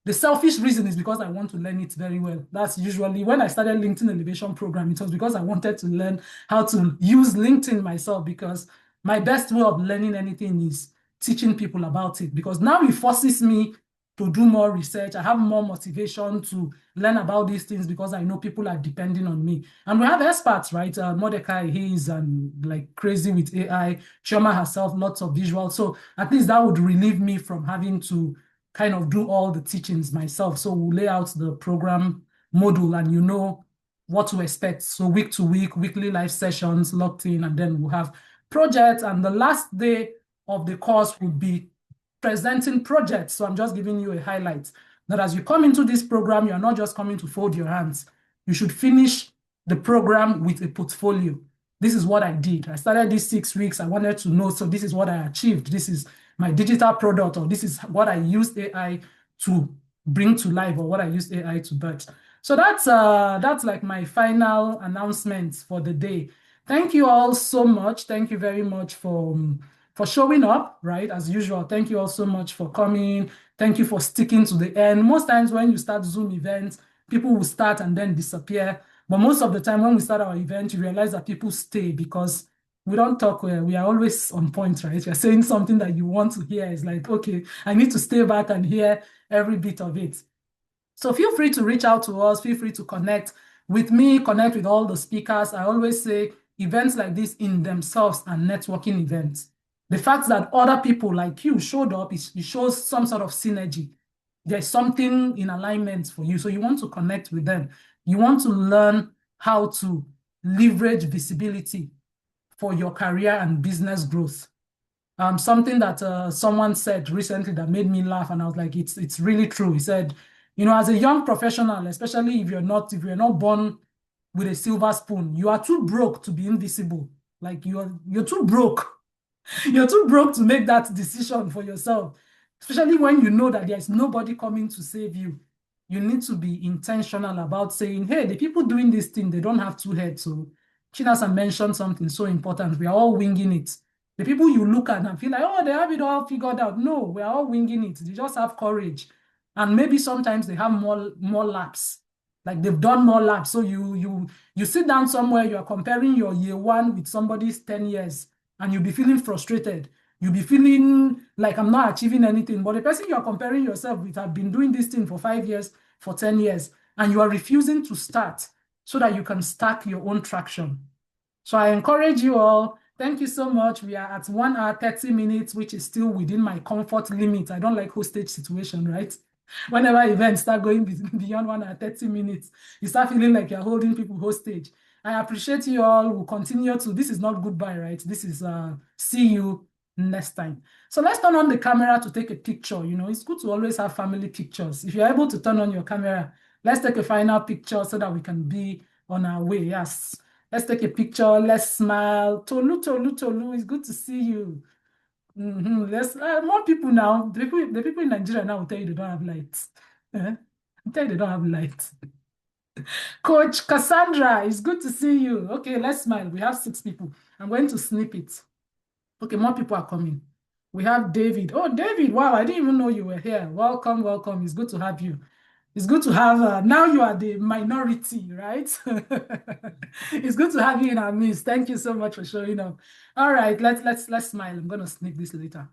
Speaker 1: the selfish reason is because I want to learn it very well. That's usually when I started LinkedIn Elevation Program, it was because I wanted to learn how to use LinkedIn myself, because my best way of learning anything is teaching people about it, because now it forces me to do more research. I have more motivation to learn about these things because I know people are depending on me. And we have experts, right? Mordecai, he's like crazy with AI. Chioma herself, lots of visuals. So at least that would relieve me from having to kind of do all the teachings myself. So we'll lay out the program module and you know what to expect. So week to week, weekly live sessions locked in, and then we'll have projects. And the last day of the course would be presenting projects. So I'm just giving you a highlight that as you come into this program, you're not just coming to fold your hands. You should finish the program with a portfolio. This is what I did. I started these 6 weeks. I wanted to know, so this is what I achieved. This is my digital product, or this is what I used AI to bring to life, or what I used AI to birth. So that's like my final announcement for the day. Thank you all so much. Thank you very much for showing up, right? As usual, thank you all so much for coming. Thank you for sticking to the end. Most times when you start Zoom events, people will start and then disappear. But most of the time when we start our event, you realize that people stay because we don't talk, we are always on point, right? You're saying something that you want to hear. It's like, okay, I need to stay back and hear every bit of it. So feel free to reach out to us. Feel free to connect with me, connect with all the speakers. I always say events like this in themselves are networking events. The fact that other people like you showed up, it shows some sort of synergy. There's something in alignment for you. So you want to connect with them. You want to learn how to leverage visibility for your career and business growth. Something that someone said recently that made me laugh, and I was like, it's really true. He said, you know, as a young professional, especially if you're not born with a silver spoon, you are too broke to be invisible. Like you're too broke. You're too broke to make that decision for yourself, especially when you know that there's nobody coming to save you. You need to be intentional about saying, hey, the people doing this thing, they don't have two heads. So Chinasa mentioned something so important. We are all winging it. The people you look at and feel like, oh, they have it all figured out. No, we are all winging it. They just have courage. And maybe sometimes they have more laps. Like they've done more laps. So you sit down somewhere, you are comparing your year one with somebody's 10 years, and you'll be feeling frustrated. You'll be feeling like I'm not achieving anything. But the person you are comparing yourself with have been doing this thing for 5 years, for 10 years, and you are refusing to start so that you can start your own traction. So I encourage you all. Thank you so much. We are at 1 hour, 30 minutes, which is still within my comfort limit. I don't like hostage situation, right? Whenever events start going beyond 1 hour, 30 minutes, you start feeling like you're holding people hostage. I appreciate you all. We'll continue to, this is not goodbye, right? This is see you next time. So let's turn on the camera to take a picture. You know, it's good to always have family pictures. If you're able to turn on your camera, let's take a final picture so that we can be on our way. Yes. Let's take a picture. Let's smile. Tolu, Tolu, Tolu. It's good to see you. Let's more people now. The people in Nigeria now will tell you they don't have lights. I'll tell you they don't have lights. Coach Cassandra, it's good to see you. Okay, let's smile. We have 6 people. I'm going to snip it. Okay, more people are coming. We have David. Oh, David, wow, I didn't even know you were here. Welcome, welcome. It's good to have you. It's good to have, now you are the minority, right? It's good to have you in our midst. Thank you so much for showing up. All right, let's smile. I'm going to snip this later.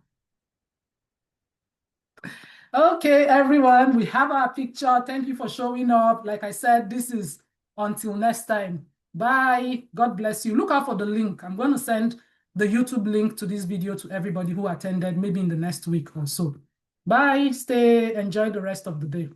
Speaker 1: Okay, everyone, we have our picture. Thank you for showing up. Like I said, this is until next time. Bye. God bless you. Look out for the link. I'm going to send the YouTube link to this video to everybody who attended, maybe in the next week or so. Bye. Enjoy the rest of the day.